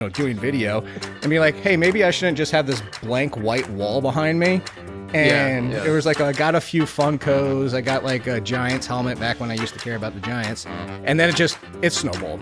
doing video and be like, hey, maybe I shouldn't just have this blank white wall behind me. And it was like, I got a few Funkos. I got like a Giants helmet back when I used to care about the Giants. And then it snowballed.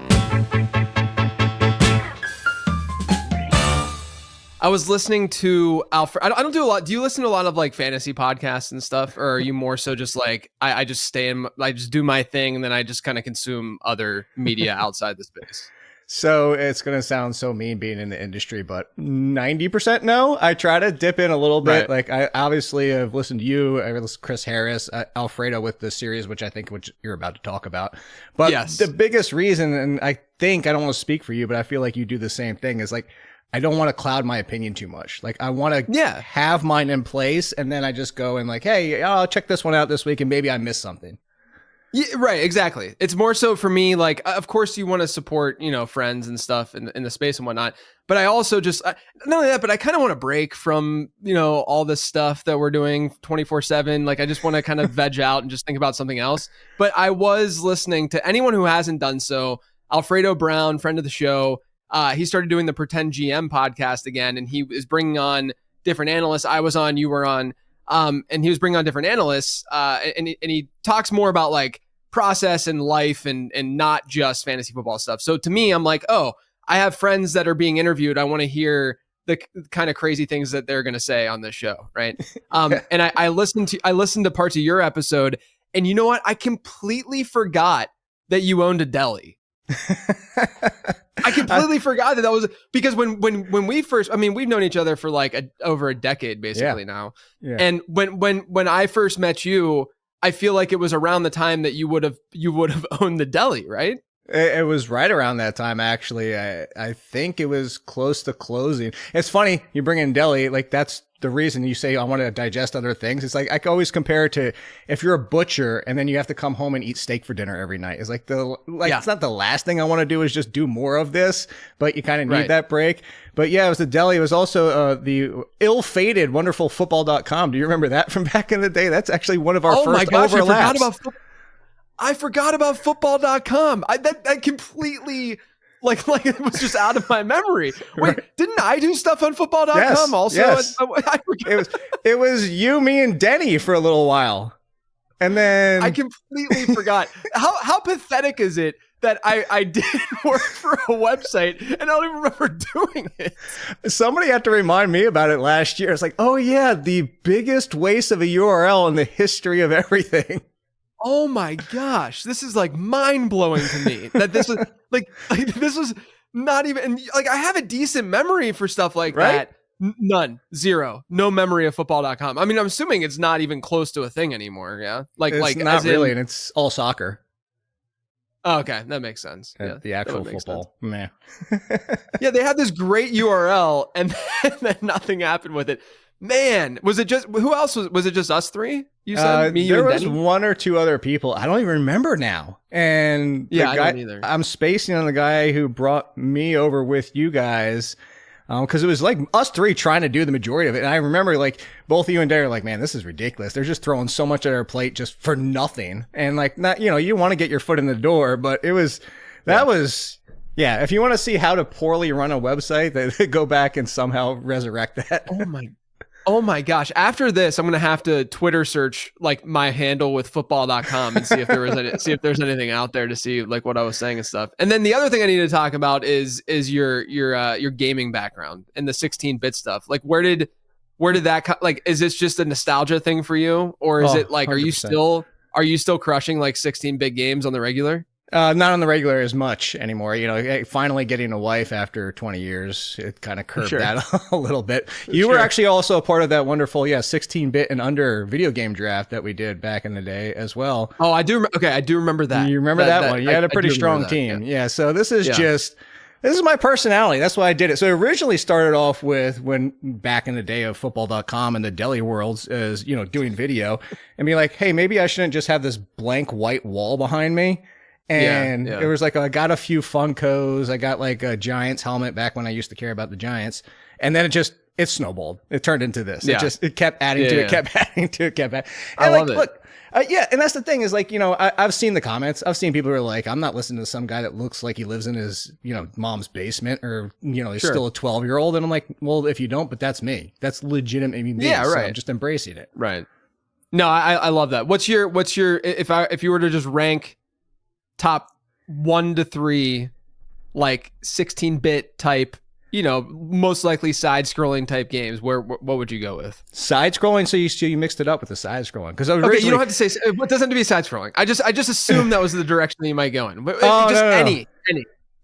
I was listening to Alfred. I don't do a lot. Do you listen to a lot of like fantasy podcasts and stuff? Or are you more so just like, I just I just do my thing and then I just kind of consume other media outside the space? So it's going to sound so mean being in the industry, but 90% no. I try to dip in a little bit. Right. Like I obviously have listened to you, I listened to Chris Harris, Alfredo with the series, which you're about to talk about. But yes, the biggest reason, and I don't want to speak for you, but I feel like you do the same thing, is like, I don't want to cloud my opinion too much. Like I want to have mine in place. And then I just go and like, hey, I'll check this one out this week and maybe I missed something. Yeah, right. Exactly. It's more so for me, like, of course you want to support, friends and stuff in the space and whatnot. But I also just, not only that, but I kind of want to break from, all this stuff that we're doing 24/7. Like, I just want to kind of veg out and just think about something else. But I was listening to anyone who hasn't done so. Alfredo Brown, friend of the show. He started doing the Pretend GM podcast again, and he is bringing on different analysts. I was on, you were on. And he was bringing on different analysts, and he talks more about like process and life and not just fantasy football stuff. So to me, I'm like, oh, I have friends that are being interviewed. I want to hear the kind of crazy things that they're going to say on this show, right? And I listened to parts of your episode, and you know what? I completely forgot that you owned a deli. I completely forgot that was because when we first, I mean, we've known each other for like over a decade basically now. Yeah. And when I first met you, I feel like it was around the time that you would have owned the deli, right? It was right around that time, actually. I think it was close to closing. It's funny you bring in deli, like that's the reason you say I want to digest other things. It's like I can always compare it to if you're a butcher and then you have to come home and eat steak for dinner every night. It's like it's not the last thing I want to do is just do more of this, but you kind of need that break. But yeah, it was the deli. It was also the ill-fated wonderfulfootball.com. Do you remember that from back in the day? That's actually one of our first overlaps. I forgot about football.com. That completely like it was just out of my memory. Wait, didn't I do stuff on football.com also? Yes. I forgot. It was you, me, and Denny for a little while. And then I completely forgot. How pathetic is it that I did work for a website and I don't even remember doing it? Somebody had to remind me about it last year. It's like, oh yeah, the biggest waste of a URL in the history of everything. Oh my gosh, this is like mind blowing to me that this was like this was not even like I have a decent memory for stuff like that. None, zero, no memory of football.com. I mean, I'm assuming it's not even close to a thing anymore. Yeah, it's not really, and it's all soccer. Oh, okay, that makes sense. Yeah, the actual football, man. Yeah, they had this great URL, and then nothing happened with it. Man, was it just who else was it? Just us three? You said me, you, there and was Denny? One or two other people. I don't even remember now. And I don't either. I'm spacing on the guy who brought me over with you guys, because it was like us three trying to do the majority of it. And I remember like both you and Derek are like, man, this is ridiculous. They're just throwing so much at our plate just for nothing. And like, not you want to get your foot in the door, but it was yeah. If you want to see how to poorly run a website, they go back and somehow resurrect that. Oh my gosh. After this, I'm going to have to Twitter search like my handle with football.com and see if there's anything out there to see like what I was saying and stuff. And then the other thing I need to talk about is your gaming background and the 16-bit stuff. Like where did that like, is this just a nostalgia thing for you? Or is it like, 100%. Are you still crushing like 16-bit games on the regular? Not on the regular as much anymore. Finally getting a wife after 20 years, it kind of curbed that a little bit. You were actually also a part of that wonderful, 16-bit and under video game draft that we did back in the day as well. Oh, I do. Okay, I do remember that. You remember that one? You had a pretty strong team. Yeah. So this is this is my personality. That's why I did it. So it originally started off with when back in the day of football.com and the deli worlds as, doing video and be like, hey, maybe I shouldn't just have this blank white wall behind me. And it was like, I got a few Funkos. I got like a Giants helmet back when I used to care about the Giants. And then it snowballed. It turned into this. Yeah. It kept adding to it, kept adding to it, kept adding. And I love it. Look, and that's the thing is like, I've seen the comments. I've seen people who are like, I'm not listening to some guy that looks like he lives in his, mom's basement or, he's still a 12-year-old. And I'm like, well, if you don't, but that's me. That's legitimate. Me. Yeah, So right. I'm just embracing it. Right. No, I love that. What's your, if you were to just rank top 1 to 3, like 16-bit type, most likely side-scrolling type games, what would you go with? Side-scrolling, so you mixed it up with the side-scrolling. Because okay, you don't have to say it doesn't have to be side-scrolling. I just assumed that was the direction that you might go in. But no. Any.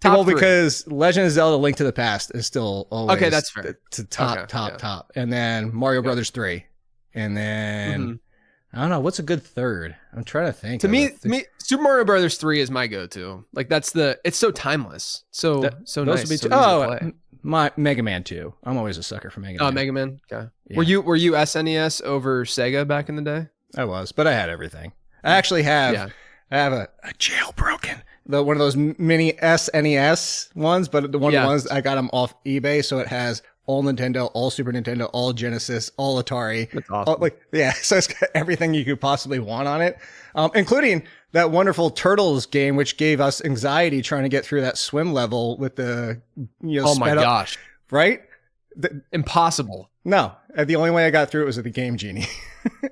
Top 3. Because Legend of Zelda: Link to the Past is still always okay. That's fair. To top, and then Mario Brothers 3, and then I don't know what's a good third. I'm trying to think. To me, Super Mario Brothers 3 is my go-to. Like it's so timeless, so nice. Would be so easy to play. My Mega Man 2. I'm always a sucker for Mega Man. Oh, Mega Man. Okay. Yeah. Were you SNES over Sega back in the day? I was, but I had everything. I actually have. I have a jailbroken one of those mini SNES ones, but the one of the ones I got them off eBay, so it has all Nintendo, all Super Nintendo, all Genesis, all Atari. That's awesome. So it's got everything you could possibly want on it, including that wonderful Turtles game, which gave us anxiety trying to get through that swim level with the, oh my gosh. Right? Impossible. No, the only way I got through it was with the game Jeanty.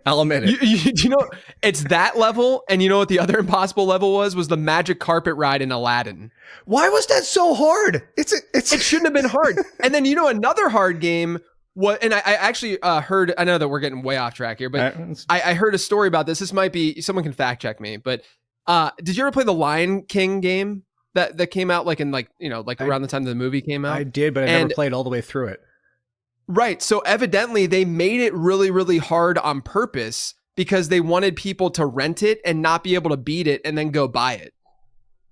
I'll admit it. It's that level, and you know what the other impossible level was the magic carpet ride in Aladdin. Why was that so hard? It shouldn't have been hard. And then another hard game. And I actually heard. I know that we're getting way off track here, but I heard a story about this. This might be, someone can fact check me, but did you ever play the Lion King game that came out around the time the movie came out? I did, but I never played all the way through it. Right. So evidently they made it really, really hard on purpose because they wanted people to rent it and not be able to beat it and then go buy it.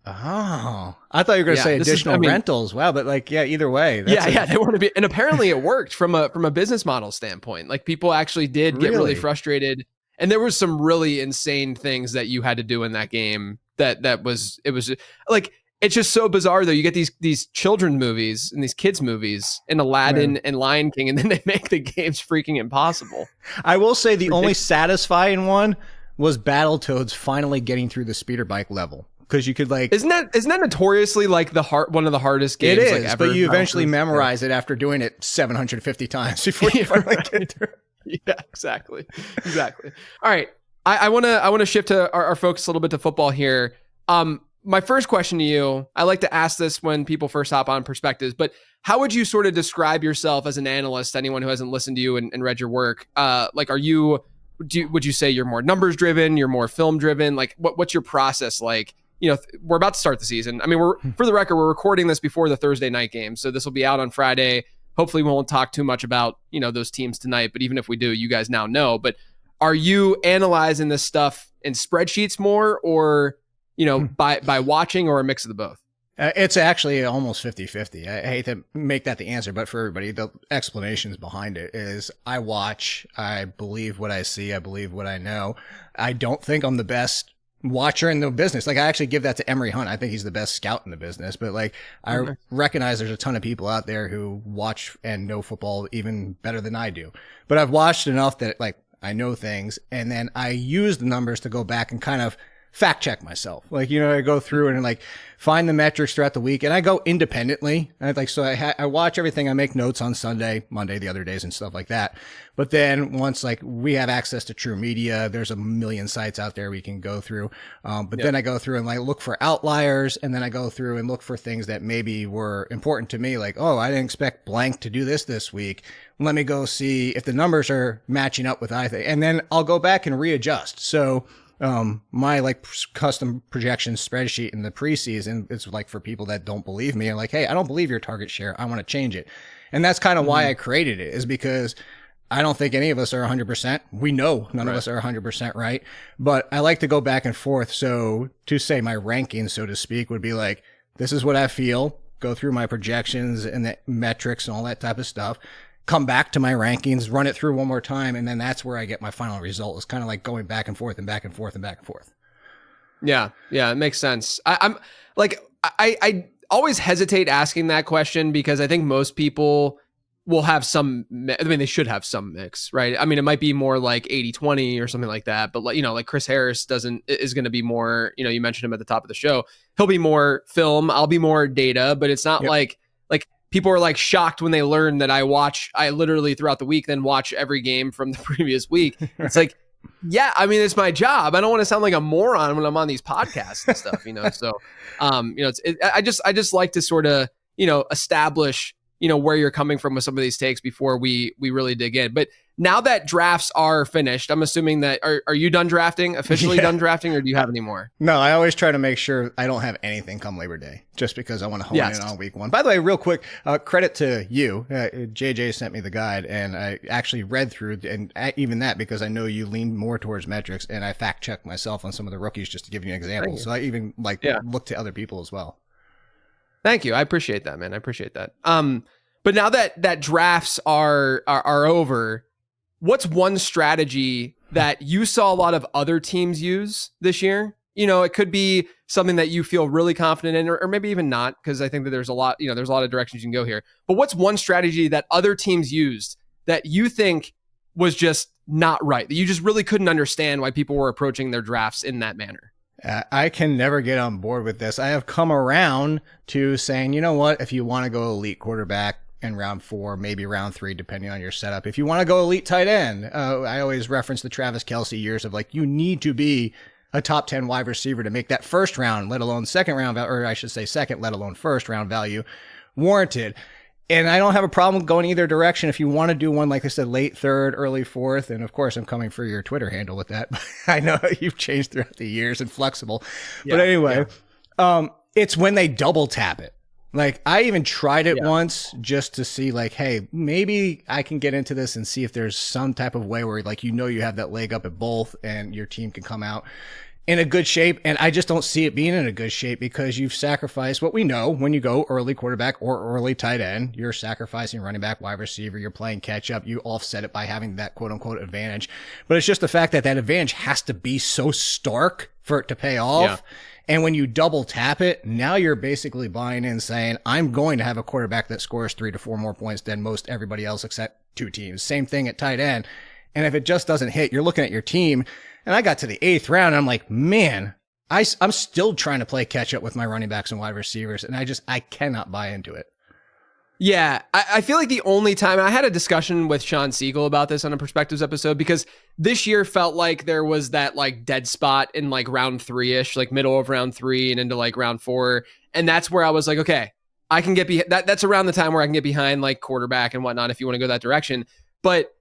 Oh, I thought you were going to say additional rentals. Wow. But either way. They want to be, and apparently it worked from a business model standpoint. Like people actually did get really frustrated, and there was some really insane things that you had to do in that game it was like, it's just so bizarre though. You get these children movies and these kids movies in Aladdin and Lion King, and then they make the games freaking impossible. I will say the only satisfying one was Battletoads finally getting through the speeder bike level. Because you could isn't that notoriously like one of the hardest games ever? But you eventually memorize it after doing it 750 times before you finally get through. Yeah, exactly. All right, I want to shift to our focus a little bit to football here. My first question to you, I like to ask this when people first hop on Perspectives, but how would you sort of describe yourself as an analyst? Anyone who hasn't listened to you and read your work, would you say you're more numbers driven? You're more film driven? Like, what's your process like? We're about to start the season. I mean, for the record, we're recording this before the Thursday night game, so this will be out on Friday. Hopefully, we won't talk too much about those teams tonight. But even if we do, you guys now know. But are you analyzing this stuff in spreadsheets more, or by watching, or a mix of the both? It's actually almost 50-50. I hate to make that the answer, but for everybody, the explanations behind it is I watch, I believe what I see, I believe what I know. I don't think I'm the best watcher in the business. I actually give that to Emery Hunt. I think he's the best scout in the business, but I recognize there's a ton of people out there who watch and know football even better than I do. But I've watched enough that I know things, and then I use the numbers to go back and kind of fact check myself. I go through and find the metrics throughout the week, and I go independently. I watch everything. I make notes on Sunday, Monday, the other days and stuff like that. But then once we have access to True Media, there's a million sites out there we can go through. Then I go through and look for outliers, and then I go through and look for things that maybe were important to me. I didn't expect blank to do this week. Let me go see if the numbers are matching up with anything, and then I'll go back and readjust. So my custom projection spreadsheet in the preseason is for people that don't believe me. I'm hey, I don't believe your target share. I want to change it. And that's kind of why I created it, is because I don't think any of us are 100%. We know none of us are 100% right, but I like to go back and forth. So to say my rankings, so to speak, would be this is what I feel, go through my projections and the metrics and all that type of stuff, come back to my rankings, run it through one more time, and then that's where I get my final result. It's kind of going back and forth and back and forth and back and forth. Yeah, it makes sense. I always hesitate asking that question because I think most people will have some, I mean, they should have some mix, right? I mean, it might be more like 80-20 or something like that, but like Chris Harris is going to be more, you mentioned him at the top of the show. He'll be more film. I'll be more data, but it's not like people are like shocked when they learn that I literally throughout the week then watch every game from the previous week. It's like, yeah, I mean, it's my job. I don't want to sound like a moron when I'm on these podcasts and stuff, So, I just like to sort of, establish, where you're coming from with some of these takes before we really dig in. But now that drafts are finished, I'm assuming that are you done drafting, officially done drafting, or do you have any more? No, I always try to make sure I don't have anything come Labor Day, just because I want to hone in on week one. By the way, real quick, credit to you. JJ sent me the guide, and I actually read through, and even that, because I know you lean more towards metrics, and I fact checked myself on some of the rookies just to give you an example. So I even look to other people as well. Thank you. I appreciate that, man. I appreciate that. But now that drafts are over, what's one strategy that you saw a lot of other teams use this year? It could be something that you feel really confident in, or maybe even not, because I think that there's a lot of directions you can go here. But what's one strategy that other teams used that you think was just not right, that you just really couldn't understand why people were approaching their drafts in that manner? I can never get on board with this. I have come around to saying, you know what, if you want to go elite quarterback in round 4, maybe round 3, depending on your setup. If you want to go elite tight end, I always reference the Travis Kelce years of you need to be a top 10 wide receiver to make that first round, let alone second round, or I should say second, let alone first round value warranted. And I don't have a problem going either direction. If you want to do one, like I said, late 3rd, early 4th, and of course I'm coming for your Twitter handle with that. I know you've changed throughout the years and flexible. But anyway, it's when they double tap it. I even tried it once just to see hey, maybe I can get into this and see if there's some type of way where you have that leg up at both and your team can come out in a good shape. And I just don't see it being in a good shape because you've sacrificed what we know when you go early quarterback or early tight end. You're sacrificing running back, wide receiver. You're playing catch up. You offset it by having that quote unquote advantage. But it's just the fact that advantage has to be so stark for it to pay off. Yeah. And when you double tap it, now you're basically buying in saying, I'm going to have a quarterback that scores 3 to 4 more points than most everybody else except 2 teams. Same thing at tight end. And if it just doesn't hit, you're looking at your team. And I got to the 8th round, and I'm like, man, I'm still trying to play catch up with my running backs and wide receivers. And I cannot buy into it. Yeah, I feel like the only time I had a discussion with Sean Siegel about this on a Perspectives episode, because this year felt like there was that dead spot in round 3-ish, middle of round 3 and into round 4. And that's where I was like, okay, I can get that's around the time where I can get behind quarterback and whatnot if you want to go that direction. But,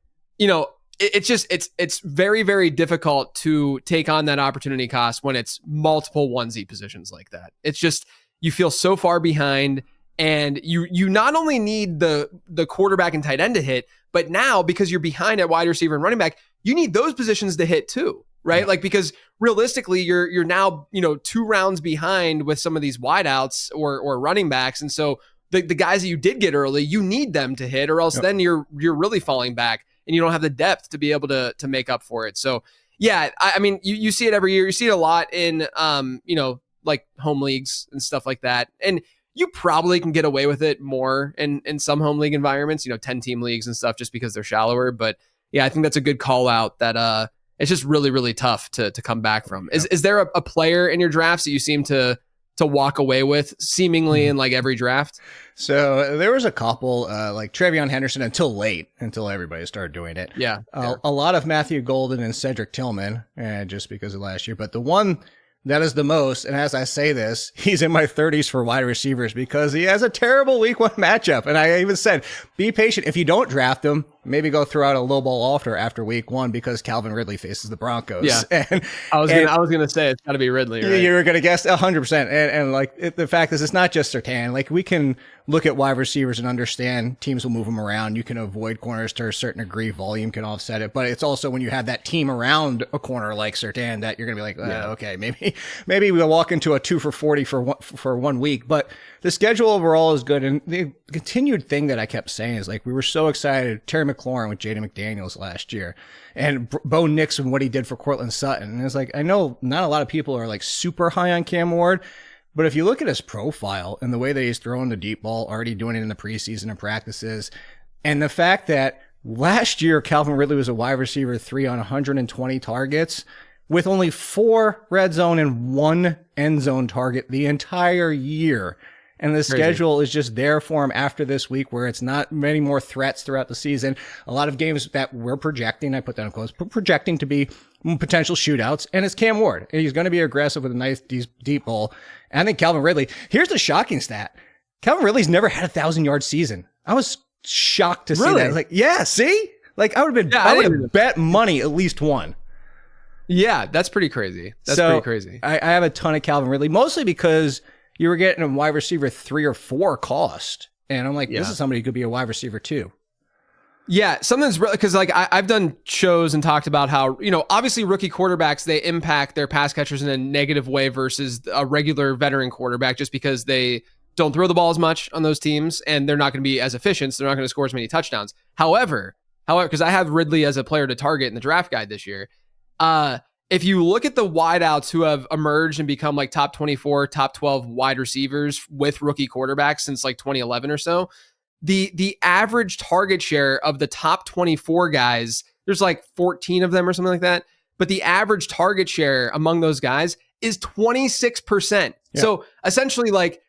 it's very, very difficult to take on that opportunity cost when it's multiple onesie positions like that. It's just, you feel so far behind. And you not only need the quarterback and tight end to hit, but now because you're behind at wide receiver and running back, you need those positions to hit too, right? Yeah. Because realistically, you're now 2 rounds behind with some of these wideouts or running backs, and so the guys that you did get early, you need them to hit, or else then you're really falling back, and you don't have the depth to be able to make up for it. So yeah, I mean you see it every year. You see it a lot in home leagues and stuff like that, and you probably can get away with it more in some home league environments, 10-team leagues and stuff, just because they're shallower. But yeah, I think that's a good call out that it's just really, really tough to come back from. Is there a player in your drafts that you seem to walk away with seemingly in every draft? So there was a couple like Trevion Henderson until everybody started doing it. Yeah. A lot of Matthew Golden and Cedric Tillman, just because of last year. But the one that is the most, and as I say this, he's in my 30s for wide receivers because he has a terrible week 1 matchup. And I even said, be patient. If you don't draft him, maybe go throw out a low ball offer after week 1 because Calvin Ridley faces the Broncos. Yeah. And I was gonna say it's got to be Ridley. Right? You were gonna guess 100%. And the fact is, it's not just Surtain. We can look at wide receivers and understand teams will move them around. You can avoid corners to a certain degree. Volume can offset it, but it's also when you have that team around a corner like Surtain that you're gonna be like, okay, maybe we'll walk into a 2 for 40 for 1 week. But the schedule overall is good, and the continued thing that I kept saying is we were so excited. Terry McLaurin with Jaden McDaniels last year, and Bo Nix and what he did for Cortland Sutton. And it's I know not a lot of people are super high on Cam Ward, but if you look at his profile and the way that he's throwing the deep ball, already doing it in the preseason and practices, And the fact that last year Calvin Ridley was a wide receiver 3 on 120 targets with only 4 red zone and 1 end zone target the entire year. And the schedule is just there for him after this week where it's not many more threats throughout the season. A lot of games that we're projecting, I put that in quotes, projecting to be potential shootouts. And it's Cam Ward. And he's going to be aggressive with a nice deep ball. And I think Calvin Ridley, here's the shocking stat. Calvin Ridley's never had a 1,000-yard season. I was shocked to see that. Like, yeah, see? Like, I would have bet money at least one. Yeah, that's pretty crazy. That's pretty crazy. I have a ton of Calvin Ridley, mostly because you were getting a wide receiver 3 or 4 cost. And I'm like, this is somebody who could be a wide receiver 2. Yeah, something's really, because like I've done shows and talked about how, obviously rookie quarterbacks, they impact their pass catchers in a negative way versus a regular veteran quarterback just because they don't throw the ball as much on those teams and they're not going to be as efficient. So they're not going to score as many touchdowns. However, because I have Ridley as a player to target in the draft guide this year, if you look at the wideouts who have emerged and become like top 24, top 12 wide receivers with rookie quarterbacks since like 2011 or so, the average target share of the top 24 guys, there's like 14 of them or something like that. But the average target share among those guys is 26%. Yeah. So essentially like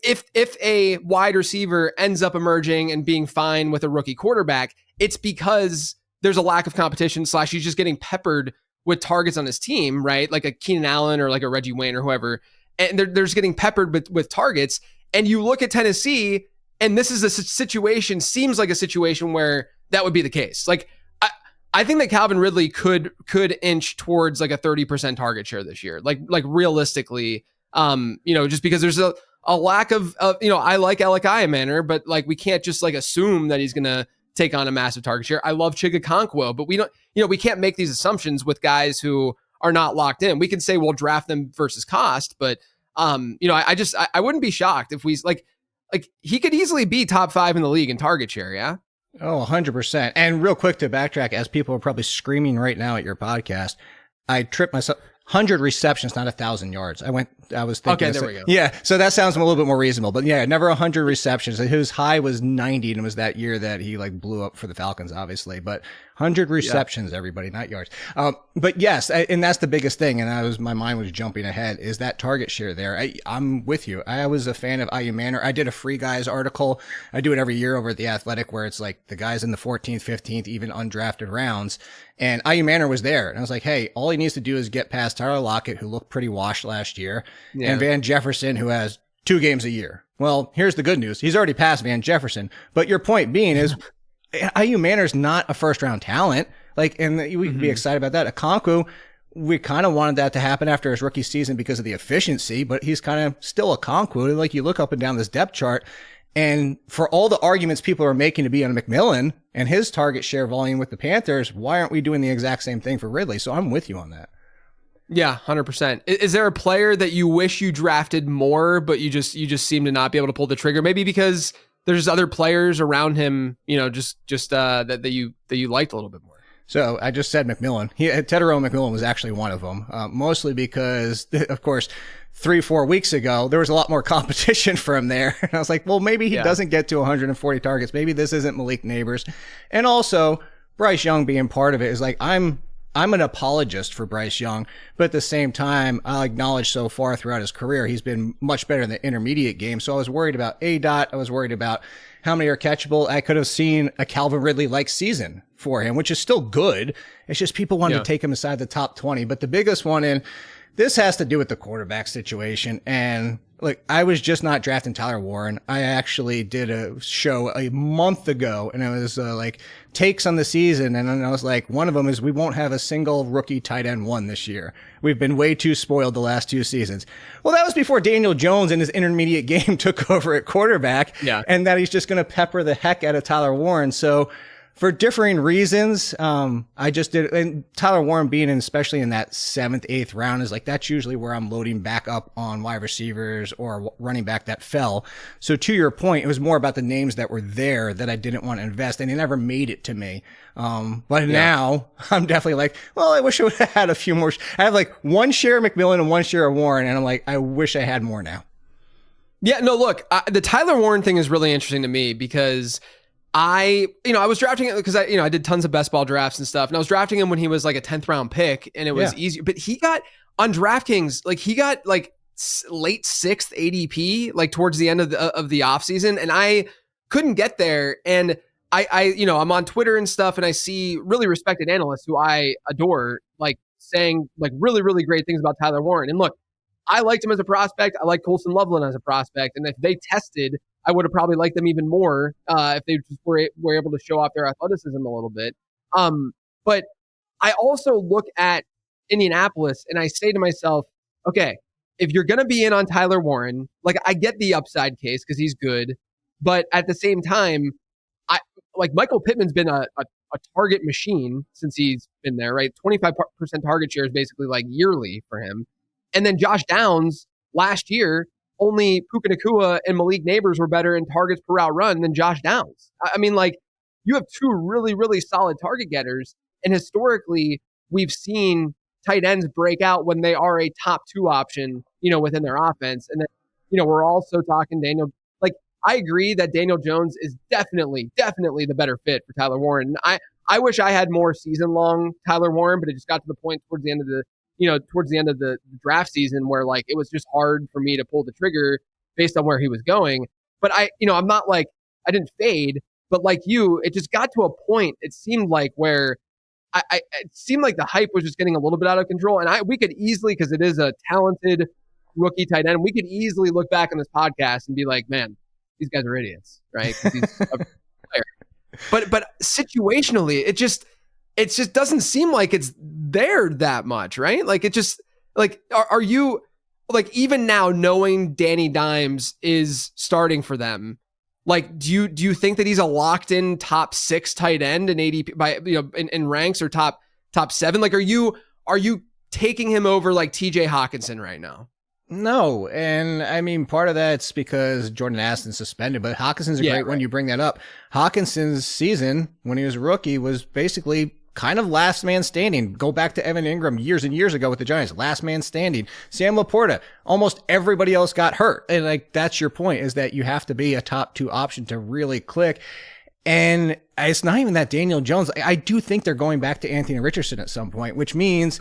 if a wide receiver ends up emerging and being fine with a rookie quarterback, it's because there's a lack of competition / he's just getting peppered with targets on his team, right? Like a Keenan Allen or like a Reggie Wayne or whoever. And they're just getting peppered with targets. And you look at Tennessee, and this is a situation, seems like a situation where that would be the case. Like, I think that Calvin Ridley could inch towards like a 30% target share this year. Like realistically, just because there's a lack of I like Alec Iamaner, but like we can't just like assume that he's going to take on a massive target share. I love Chigakonkwo, but we don't, we can't make these assumptions with guys who are not locked in. We can say we'll draft them versus cost, but I wouldn't be shocked if we like he could easily be top 5 in the league in target share. Yeah. Oh, 100%. And real quick to backtrack, as people are probably screaming right now at your podcast, I tripped myself. 100 receptions, not 1,000 yards. I was thinking. Okay, there we go. Yeah, so that sounds a little bit more reasonable. But yeah, never 100 receptions. His high was 90, and it was that year that he like blew up for the Falcons, obviously. But 100 receptions, everybody, not yards. But yes, and that's the biggest thing. And my mind was jumping ahead. Is that target share there? I'm with you. I was a fan of Iamaner. I did a Free Guys article. I do it every year over at The Athletic, where it's like the guys in the 14th, 15th, even undrafted rounds. And Iamaner was there. And I was like, hey, all he needs to do is get past Tyler Lockett, who looked pretty washed last year, and Van Jefferson, who has 2 games a year. Well, here's the good news. He's already passed Van Jefferson. But your point being is Iamaner's not a first-round talent. And we can be excited about that. Okonkwo, we kind of wanted that to happen after his rookie season because of the efficiency, but he's kind of still Okonkwo. Like, you look up and down this depth chart, and for all the arguments people are making to be on McMillan and his target share volume with the Panthers, why aren't we doing the exact same thing for Ridley? So I'm with you on that. Yeah, 100%. Is there a player that you wish you drafted more, but you just seem to not be able to pull the trigger? Maybe because there's other players around him, that you liked a little bit more. So I just said McMillan. Tedero McMillan was actually one of them, mostly because, of course, 3-4 weeks ago, there was a lot more competition for him there. And I was like, well, maybe he doesn't get to 140 targets. Maybe this isn't Malik Neighbors. And also, Bryce Young being part of it is like, I'm an apologist for Bryce Young, but at the same time, I'll acknowledge so far throughout his career, he's been much better in the intermediate game. So I was worried about ADOT. I was worried about how many are catchable. I could have seen a Calvin Ridley-like season for him, which is still good. It's just people wanted to take him inside the top 20. But the biggest one, and this has to do with the quarterback situation. And look, I was just not drafting Tyler Warren. I actually did a show a month ago, and it was like takes on the season. And then I was like, one of them is we won't have a single rookie tight end 1 this year. We've been way too spoiled the last 2 seasons. Well, that was before Daniel Jones in his intermediate game took over at quarterback. Yeah. And that he's just going to pepper the heck out of Tyler Warren. So for differing reasons, I just did, and Tyler Warren being in, especially in that 7th, 8th round, is like, that's usually where I'm loading back up on wide receivers or running back that fell. So to your point, it was more about the names that were there that I didn't want to invest, and they never made it to me. But now I'm definitely like, well, I wish I would have had a few more. I have like 1 share of McMillan and 1 share of Warren, and I'm like, I wish I had more now. Yeah, no, look, the Tyler Warren thing is really interesting to me because I was drafting it because I did tons of best ball drafts and stuff. And I was drafting him when he was like a 10th round pick and it was easy, but he got on DraftKings, like he got like late 6th ADP, like towards the end of the off season. And I couldn't get there. And I'm on Twitter and stuff and I see really respected analysts who I adore, like saying like really, really great things about Tyler Warren. And look, I liked him as a prospect. I like Colson Loveland as a prospect. And if they tested, I would have probably liked them even more if they just were able to show off their athleticism a little bit. But I also look at Indianapolis and I say to myself, okay, if you're going to be in on Tyler Warren, like I get the upside case because he's good. But at the same time, Michael Pittman's been a target machine since he's been there, right? 25% target share is basically like yearly for him. And then Josh Downs last year, only Puka Nacua and Malik Neighbors were better in targets per route run than Josh Downs. I mean, like you have two really, really solid target getters. And historically, we've seen tight ends break out when they are a top 2 option, within their offense. And then, we're also talking Daniel. Like, I agree that Daniel Jones is definitely the better fit for Tyler Warren. I wish I had more season-long Tyler Warren, but it just got to the point towards the end of the draft season where like it was just hard for me to pull the trigger based on where he was going. But I'm not like I didn't fade, but like you, it just got to a point. It seemed like where it seemed like the hype was just getting a little bit out of control, and we could easily, because it is a talented rookie tight end, we could easily look back on this podcast and be like, man, these guys are idiots, right? 'Cause he's a player. But situationally, it just doesn't seem like it's there that much, right? Like it just like are you like even now knowing Danny Dimes is starting for them? Like, do you think that he's a locked in top 6 tight end in ADP by in ranks or top 7? Like, are you taking him over like TJ Hawkinson right now? No, and I mean part of that's because Jordan Aston's suspended, but Hawkinson's a great one. You bring that up. Hawkinson's season when he was a rookie was basically kind of last man standing. Go back to Evan Ingram years and years ago with the Giants, last man standing. Sam Laporta, almost everybody else got hurt. And like, that's your point, is that you have to be a top 2 option to really click. And it's not even that Daniel Jones. I do think they're going back to Anthony Richardson at some point, which means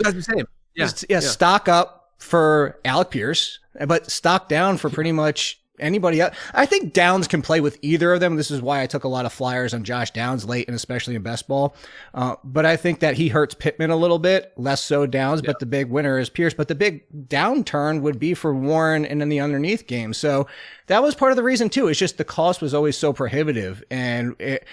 stock up for Alec Pierce, but stock down for pretty much anybody else. I think Downs can play with either of them. This is why I took a lot of flyers on Josh Downs late and especially in best ball. But I think that he hurts Pittman a little bit, less so Downs, but the big winner is Pierce. But the big downturn would be for Warren and in the underneath game. So that was part of the reason too. It's just the cost was always so prohibitive. And it's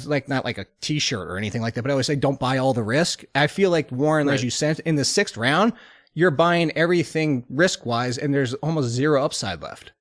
like not like a t-shirt or anything like that, but I always say don't buy all the risk. I feel like Warren, as you said, in the 6th round, you're buying everything risk-wise, and there's almost zero upside left.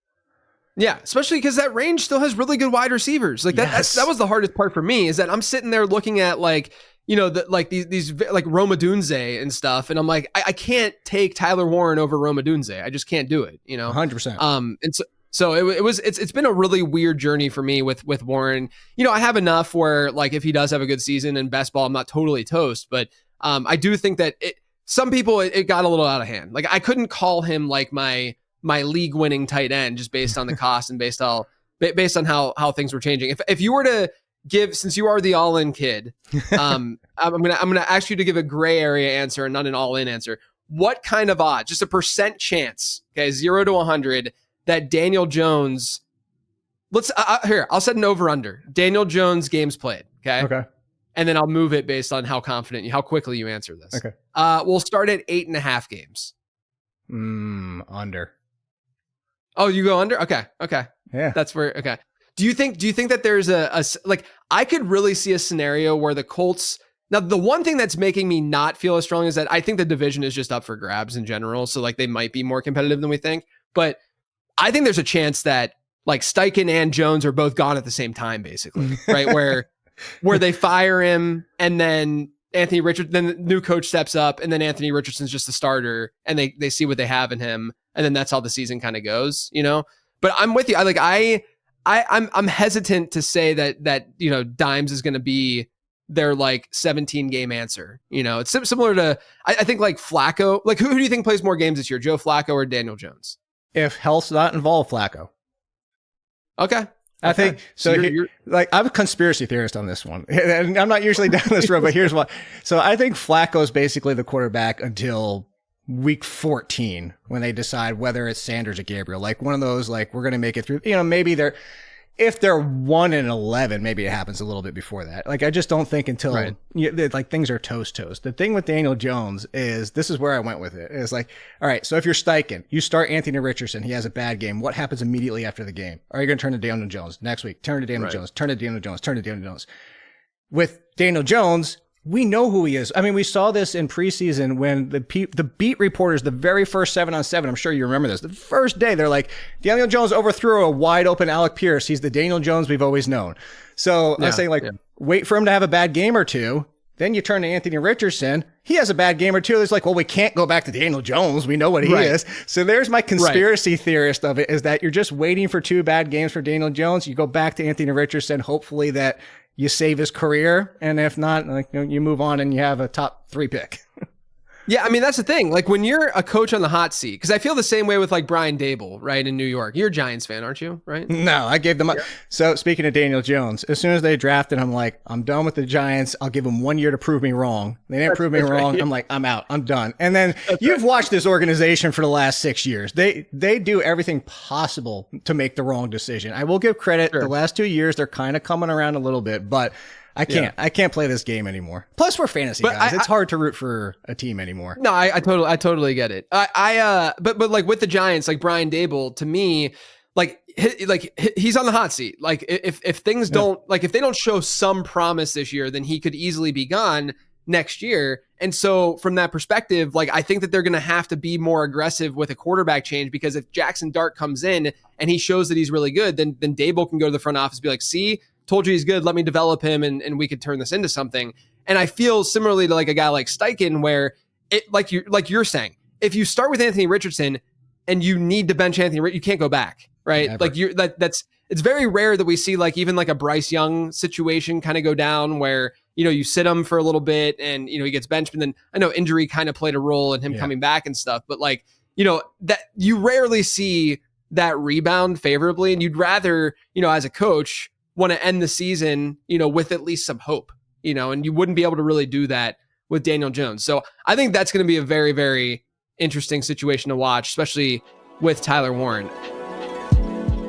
Yeah, especially because that range still has really good wide receivers. Like that was the hardest part for me, is that I'm sitting there looking at like, these like Roma Dunze and stuff, and I'm like, I can't take Tyler Warren over Roma Dunze. I just can't do it, 100%. And so it's been a really weird journey for me with Warren. I have enough where like if he does have a good season in best ball, I'm not totally toast, but I do think that some people, it got a little out of hand. Like I couldn't call him like my league winning tight end just based on the cost and based on how things were changing. If you were to give, since you are the all in kid, I'm gonna ask you to give a gray area answer and not an all in answer. What kind of odds, just a percent chance, okay, 0 to 100, that Daniel Jones? I'll set an over under. Daniel Jones games played. Okay. And then I'll move it based on how quickly you answer this. Okay. We'll start at 8.5 games. Under. Oh, you go under? Okay. Yeah. That's where, okay. Do you think that there's like, I could really see a scenario where the Colts, now the one thing that's making me not feel as strong is that I think the division is just up for grabs in general. So like they might be more competitive than we think, but I think there's a chance that like Steichen and Jones are both gone at the same time, basically, right? Where they fire him and then then the new coach steps up and then Anthony Richardson's just the starter and they see what they have in him. And then that's how the season kind of goes, but I'm with you. I'm hesitant to say that Dimes is going to be their like 17 game answer. It's similar to, I think like Flacco, like who do you think plays more games this year? Joe Flacco or Daniel Jones? If health's not involved, Flacco. Okay. I think so. Like, I'm a conspiracy theorist on this one, and I'm not usually down this road, but here's why. So I think Flacco's basically the quarterback until week 14 when they decide whether it's Sanders or Gabriel. Like one of those, like we're going to make it through. Maybe if they're 1-11, maybe it happens a little bit before that. Like I just don't think until like things are toast. The thing with Daniel Jones is, this is where I went with it. It's like, all right, so if you're Steichen, you start Anthony Richardson, he has a bad game. What happens immediately after the game? Are you going to turn to Daniel Jones next week? Turn to Daniel Jones. Turn to Daniel Jones. Turn to Daniel Jones. With Daniel Jones, we know who he is. I mean, we saw this in preseason when the beat reporters, the very first 7-on-7, I'm sure you remember this, the first day, they're like, Daniel Jones overthrew a wide open Alec Pierce. He's the Daniel Jones we've always known. So I'm saying, wait for him to have a bad game or two. Then you turn to Anthony Richardson. He has a bad game or two. It's like, well, we can't go back to Daniel Jones. We know what he is. So there's my conspiracy theorist of it, is that you're just waiting for 2 bad games for Daniel Jones. You go back to Anthony Richardson, hopefully that you save his career, and if not, like, you move on and you have a top 3 pick. Yeah, I mean, that's the thing. Like when you're a coach on the hot seat, because I feel the same way with like Brian Dable, right, in New York. You're a Giants fan, aren't you? Right? No, I gave them up. So speaking of Daniel Jones, as soon as they drafted, I'm like, I'm done with the Giants. I'll give them 1 year to prove me wrong. They didn't prove me wrong. Right. I'm like, I'm out. I'm done. And then you've watched this organization for the last 6 years. They do everything possible to make the wrong decision. I will give credit. The last 2 years, they're kind of coming around a little bit, but I can't play this game anymore. Plus, we're fantasy guys. It's hard to root for a team anymore. No, I totally get it. But like with the Giants, like Brian Dable, to me, he's on the hot seat. Like if things don't, like if they don't show some promise this year, then he could easily be gone next year. And so from that perspective, like I think that they're going to have to be more aggressive with a quarterback change, because if Jackson Dart comes in and he shows that he's really good, then Dable can go to the front office and be like, see, told you he's good. Let me develop him and we could turn this into something. And I feel similarly to like a guy like Steichen, where it, like you're saying, if you start with Anthony Richardson and you need to bench Anthony, you can't go back, right? Never. Like it's very rare that we see like even like a Bryce Young situation kind of go down where, you sit him for a little bit and, he gets benched. And then I know injury kind of played a role in him coming back and stuff, but like, that you rarely see that rebound favorably. And you'd rather, as a coach, want to end the season, with at least some hope, and you wouldn't be able to really do that with Daniel Jones. So I think that's going to be a very, very interesting situation to watch, especially with Tyler Warren.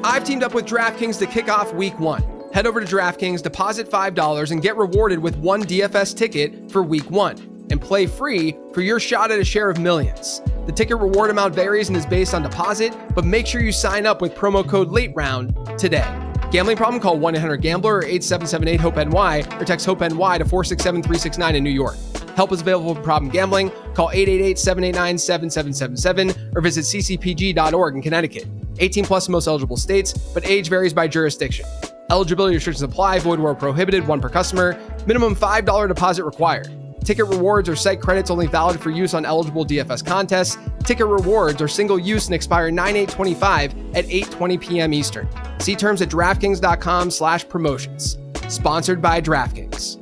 I've teamed up with DraftKings to kick off week 1. Head over to DraftKings, deposit $5, and get rewarded with 1 DFS ticket for week 1 and play free for your shot at a share of millions. The ticket reward amount varies and is based on deposit, but make sure you sign up with promo code LATEROUND today. Gambling problem? Call 1-800-GAMBLER or 877-8-HOPE-NY or text HOPE-NY to 467-369 in New York. Help is available for problem gambling. Call 888-789-7777 or visit ccpg.org in Connecticut. 18 plus in most eligible states, but age varies by jurisdiction. Eligibility restrictions apply. Void where prohibited. 1 per customer. Minimum $5 deposit required. Ticket rewards or site credits only valid for use on eligible DFS contests. Ticket rewards are single use and expire 9/8/25 at 8:20 p.m. Eastern. See terms at DraftKings.com/promotions. Sponsored by DraftKings.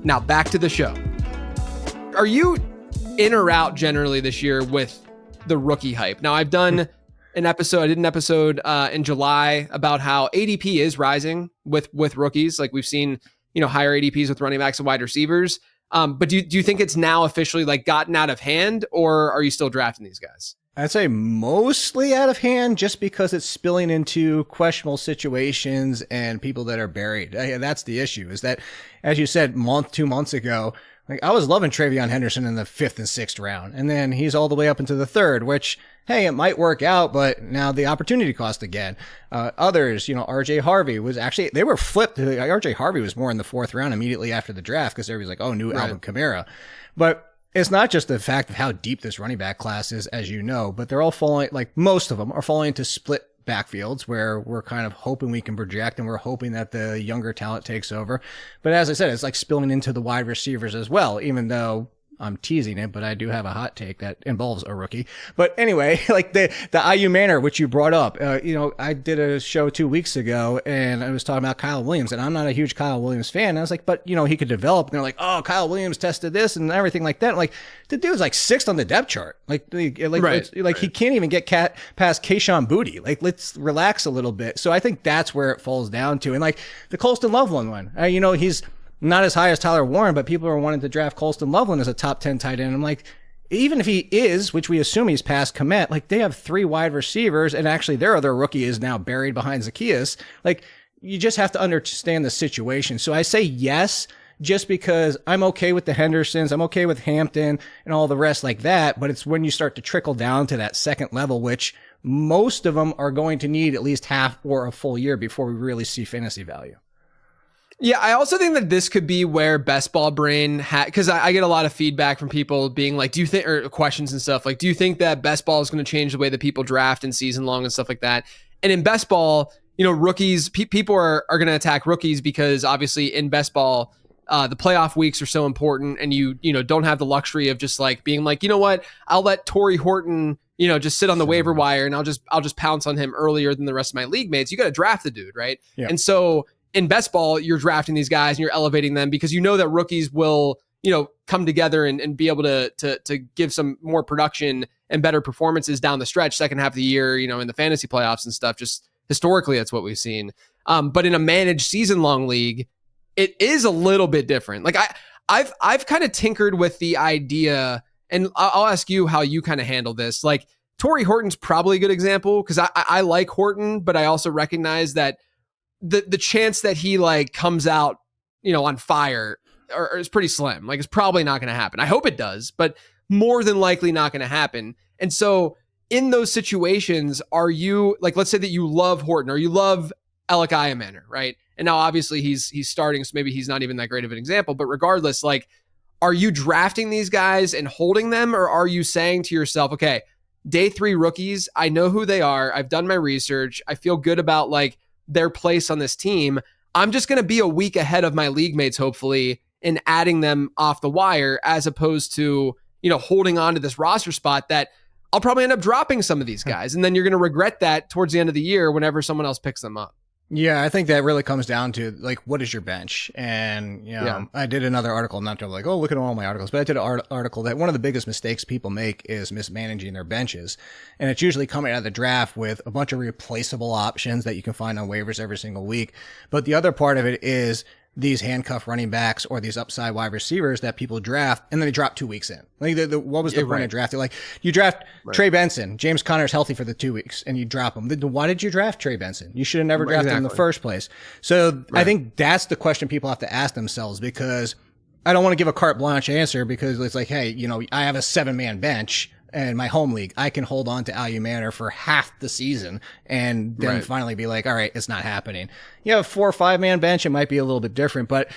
Now back to the show. Are you in or out generally this year with the rookie hype? Now I did an episode in July about how ADP is rising with rookies. Like we've seen, higher ADPs with running backs and wide receivers. But do you think it's now officially like gotten out of hand, or are you still drafting these guys? I'd say mostly out of hand, just because it's spilling into questionable situations and people that are buried. That's the issue, is that, as you said, 2 months ago, like I was loving Travion Henderson in the 5th and 6th round. And then he's all the way up into the 3rd, which, hey, it might work out, but now the opportunity cost again. Others, RJ Harvey was actually, they were flipped. RJ Harvey was more in the 4th round immediately after the draft, because everybody's like, oh, new Alvin Kamara. But it's not just the fact of how deep this running back class is, as you know, but they're all falling, like most of them are falling into split backfields where we're kind of hoping we can project, and we're hoping that the younger talent takes over. But as I said, it's like spilling into the wide receivers as well, even though I'm teasing it, but I do have a hot take that involves a rookie. But anyway, like the IU Manor, which you brought up, I did a show 2 weeks ago and I was talking about Kyle Williams, and I'm not a huge Kyle Williams fan. I was like, but he could develop. And they're like, oh, Kyle Williams tested this and everything like that. I'm like, the dude's like 6th on the depth chart. He can't even get past Keyshawn Booty. Like, let's relax a little bit. So I think that's where it falls down to. And like the Colston Loveland one, he's not as high as Tyler Warren, but people are wanting to draft Colston Loveland as a top 10 tight end. I'm like, even if he is, which we assume he's past Komet, like they have 3 wide receivers, and actually their other rookie is now buried behind Zacchaeus. Like, you just have to understand the situation. So I say yes, just because I'm okay with the Hendersons, I'm okay with Hampton and all the rest like that. But it's when you start to trickle down to that second level, which most of them are going to need at least half or a full year before we really see fantasy value. Yeah, I also think that this could be where Best Ball Brain because I get a lot of feedback from people being like, do you think, or questions and stuff like, do you think that Best Ball is going to change the way that people draft in season long and stuff like that? And in Best Ball, rookies, people are going to attack rookies because obviously in Best Ball, the playoff weeks are so important, and you don't have the luxury of just like being like, you know what, I'll let Torrey Horton, just sit on the waiver wire and I'll just pounce on him earlier than the rest of my league mates. You got to draft the dude, right? Yeah. And so in Best Ball, you're drafting these guys and you're elevating them because you know that rookies will, come together and be able to give some more production and better performances down the stretch, second half of the year, in the fantasy playoffs and stuff. Just historically, that's what we've seen. But in a managed season long league, it is a little bit different. Like I've kind of tinkered with the idea, and I'll ask you how you kind of handle this. Like Torrey Horton's probably a good example because I like Horton, but I also recognize that the chance that he like comes out, on fire or is pretty slim. Like it's probably not going to happen. I hope it does, but more than likely not going to happen. And so in those situations, are you like, let's say that you love Horton or you love Alec Iamaner, right? And now obviously he's starting, so maybe he's not even that great of an example, but regardless, like, are you drafting these guys and holding them, or are you saying to yourself, okay, day 3 rookies, I know who they are. I've done my research. I feel good about like their place on this team. I'm just going to be a week ahead of my league mates, hopefully, in adding them off the wire, as opposed to, holding on to this roster spot that I'll probably end up dropping some of these guys. And then you're going to regret that towards the end of the year whenever someone else picks them up. Yeah, I think that really comes down to like, what is your bench? And, I did another article, not to like, oh, look at all my articles, but I did an article that one of the biggest mistakes people make is mismanaging their benches. And it's usually coming out of the draft with a bunch of replaceable options that you can find on waivers every single week. But the other part of it is these handcuff running backs or these upside wide receivers that people draft and then they drop 2 weeks in. Like what was the point of drafting? Like you draft Trey Benson, James Conner's healthy for the 2 weeks and you drop him. Why did you draft Trey Benson? You should have never drafted him in the first place. So I think that's the question people have to ask themselves, because I don't want to give a carte blanche answer, because it's like, hey, I have a 7-man bench and my home league, I can hold on to IU Manor for half the season and then finally be like, all right, it's not happening. You have a 4 or 5-man bench, it might be a little bit different, but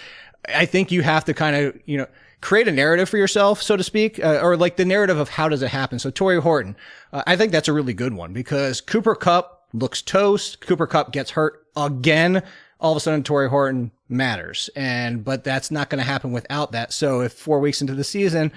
I think you have to kind of, create a narrative for yourself, so to speak, or like the narrative of how does it happen. So Torrey Horton, I think that's a really good one, because Cooper Kupp looks toast. Cooper Kupp gets hurt again. All of a sudden, Torrey Horton matters. But that's not going to happen without that. So if 4 weeks into the season,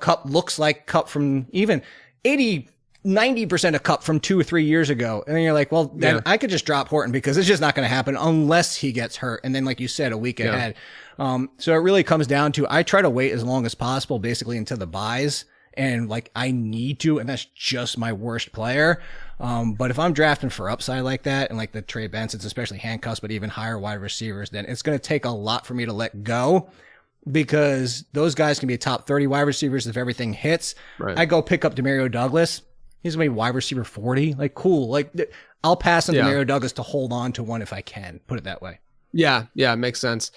Kupp looks like Kupp from even 90% of Kupp from 2 or 3 years ago. And then you're like, well, then I could just drop Horton because it's just not going to happen unless he gets hurt. And then, like you said, a week ahead. So it really comes down to, I try to wait as long as possible, basically until the buys. And like, I need to, and that's just my worst player. But if I'm drafting for upside like that, and like the Trey Bensons, especially handcuffs, but even higher wide receivers, then it's going to take a lot for me to let go, because those guys can be top 30 wide receivers if everything hits. I go pick up Demario Douglas. He's going to be wide receiver 40. Like, cool. Like, I'll pass on Demario Douglas to hold on to one if I can, put it that way. Yeah, makes sense.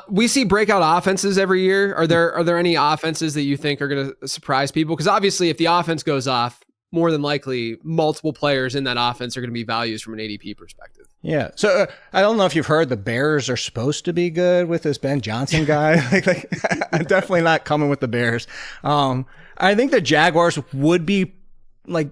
We see breakout offenses every year. Are there any offenses that you think are going to surprise people? Because obviously, if the offense goes off, more than likely, multiple players in that offense are going to be values from an ADP perspective. Yeah. So I don't know if you've heard the Bears are supposed to be good with this Ben Johnson guy. like I'm definitely not coming with the Bears. I think the Jaguars would be like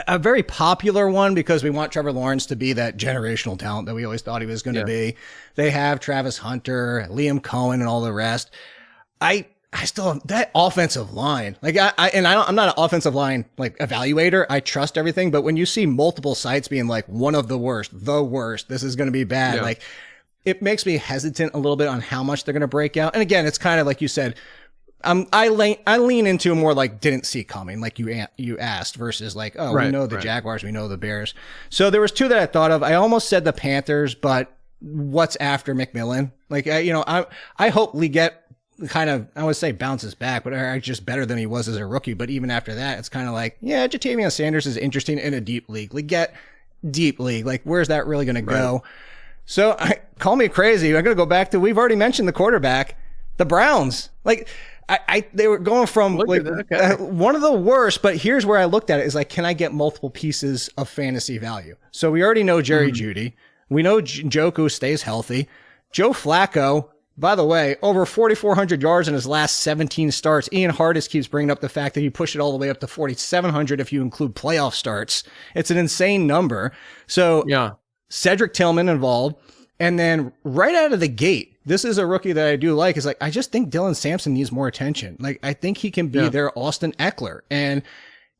a very popular one because we want Trevor Lawrence to be that generational talent that we always thought he was going to be. They have Travis Hunter, Liam Cohen, and all the rest. I I still have that offensive line. Like I'm not an offensive line like evaluator. I trust everything, but when you see multiple sites being like one of the worst, this is going to be bad. Yeah. Like it makes me hesitant a little bit on how much they're going to break out. And again, it's kind of like you said, I lean into more like didn't see coming, like you asked, versus like, oh, we know the Jaguars, we know the Bears. So there was two that I thought of. I almost said the Panthers, but what's after McMillan? Like, I hope Leggett kind of, I would say bounces back, but just better than he was as a rookie. But even after that, it's kind of like, yeah, Jatavion Sanders is interesting in a deep league. Leggett, deep league. Like, where's that really going to go? So call me crazy. I'm going to go back to, we've already mentioned the quarterback, the Browns. Like, they were going from like one of the worst, but here's where I looked at it is like, can I get multiple pieces of fantasy value? So we already know Jerry Jeudy. We know Njoku stays healthy. Joe Flacco, by the way, over 4,400 yards in his last 17 starts. Ian Hardis keeps bringing up the fact that he pushed it all the way up to 4,700 if you include playoff starts. It's an insane number. So yeah, Cedric Tillman involved. And then right out of the gate, this is a rookie that I do like. Is like, I just think Dylan Sampson needs more attention. Like, I think he can be their Austin Eckler and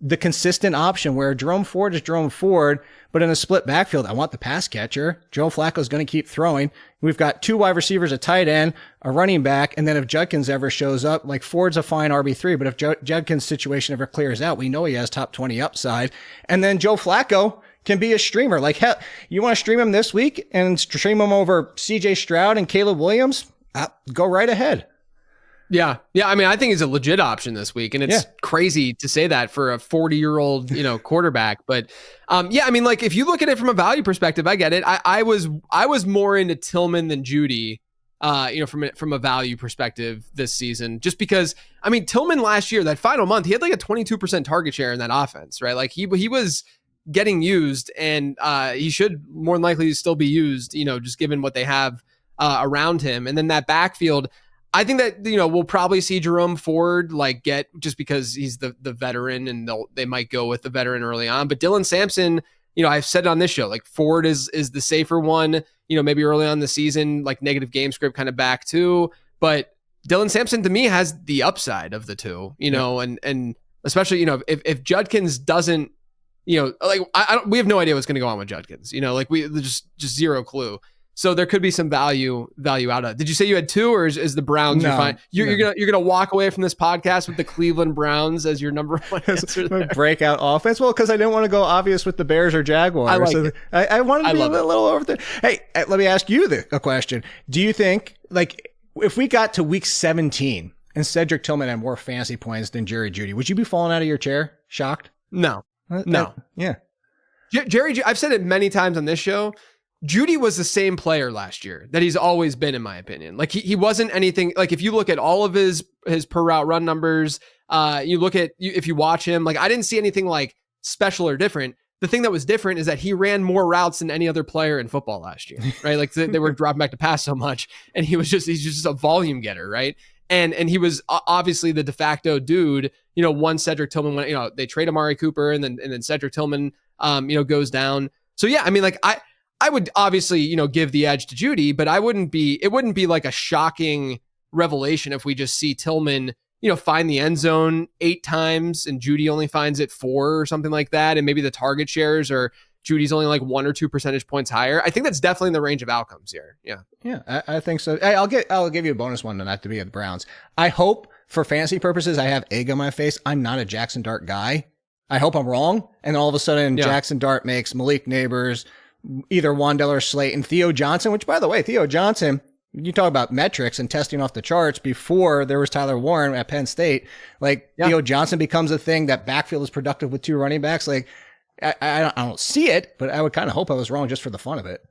the consistent option where Jerome Ford is Jerome Ford, but in a split backfield, I want the pass catcher. Joe Flacco's going to keep throwing. We've got two wide receivers, a tight end, a running back, and then if Judkins ever shows up, like Ford's a fine RB3, but if Judkins' situation ever clears out, we know he has top 20 upside. And then Joe Flacco can be a streamer. Like, hell, you want to stream him this week and stream him over CJ Stroud and Caleb Williams? Go right ahead. Yeah. I mean, I think he's a legit option this week, and it's crazy to say that for a 40-year-old, quarterback. But I mean, like if you look at it from a value perspective, I get it. I was more into Tillman than Jeudy, from a value perspective this season, just because I mean, Tillman last year, that final month, he had like a 22% target share in that offense, right? Like he was getting used, and he should more than likely still be used, just given what they have around him. And then that backfield, I think that, we'll probably see Jerome Ford like get, just because he's the veteran, and they might go with the veteran early on. But Dylan Sampson, I've said it on this show, like Ford is the safer one, maybe early on in the season, like negative game script kind of back too. But Dylan Sampson to me has the upside of the two, and especially, if Judkins doesn't, we have no idea what's going to go on with Judkins, like we just zero clue. So there could be some value out of it. Did you say you had two, or is the Browns your fine? You're gonna walk away from this podcast with the Cleveland Browns as your number one answer there. Breakout offense? Well, because I didn't want to go obvious with the Bears or Jaguars. I wanted to be a little over there. Hey, let me ask you a question. Do you think, like, if we got to week 17 and Cedric Tillman had more fantasy points than Jerry Jeudy, would you be falling out of your chair, shocked? No. Yeah. Jerry, I've said it many times on this show. Jeudy was the same player last year that he's always been, in my opinion. Like he wasn't anything, like if you look at all of his per route run numbers, if you watch him, like I didn't see anything like special or different. The thing that was different is that he ran more routes than any other player in football last year, right? Like they were dropping back to pass so much, and he's just a volume getter, right? And he was obviously the de facto dude, once Cedric Tillman went, they trade Amari Cooper, and then Cedric Tillman, goes down. So yeah, I mean, like I would obviously, give the edge to Jeudy, but it wouldn't be like a shocking revelation if we just see Tillman, find the end zone 8 times and Jeudy only finds it 4 or something like that. And maybe the target shares or Judy's only like 1 or 2 percentage points higher. I think that's definitely in the range of outcomes here. Yeah. Yeah, I think so. Hey, I'll give you a bonus one, not to be at the Browns. I hope for fantasy purposes, I have egg on my face. I'm not a Jackson Dart guy. I hope I'm wrong. And all of a sudden Jackson Dart makes Malik Neighbors, either Wandell or Slayton, Theo Johnson, which, by the way, Theo Johnson, you talk about metrics and testing off the charts before there was Tyler Warren at Penn State. Like, Theo Johnson becomes a thing. That backfield is productive with 2 running backs. Like, I don't see it, but I would kind of hope I was wrong just for the fun of it.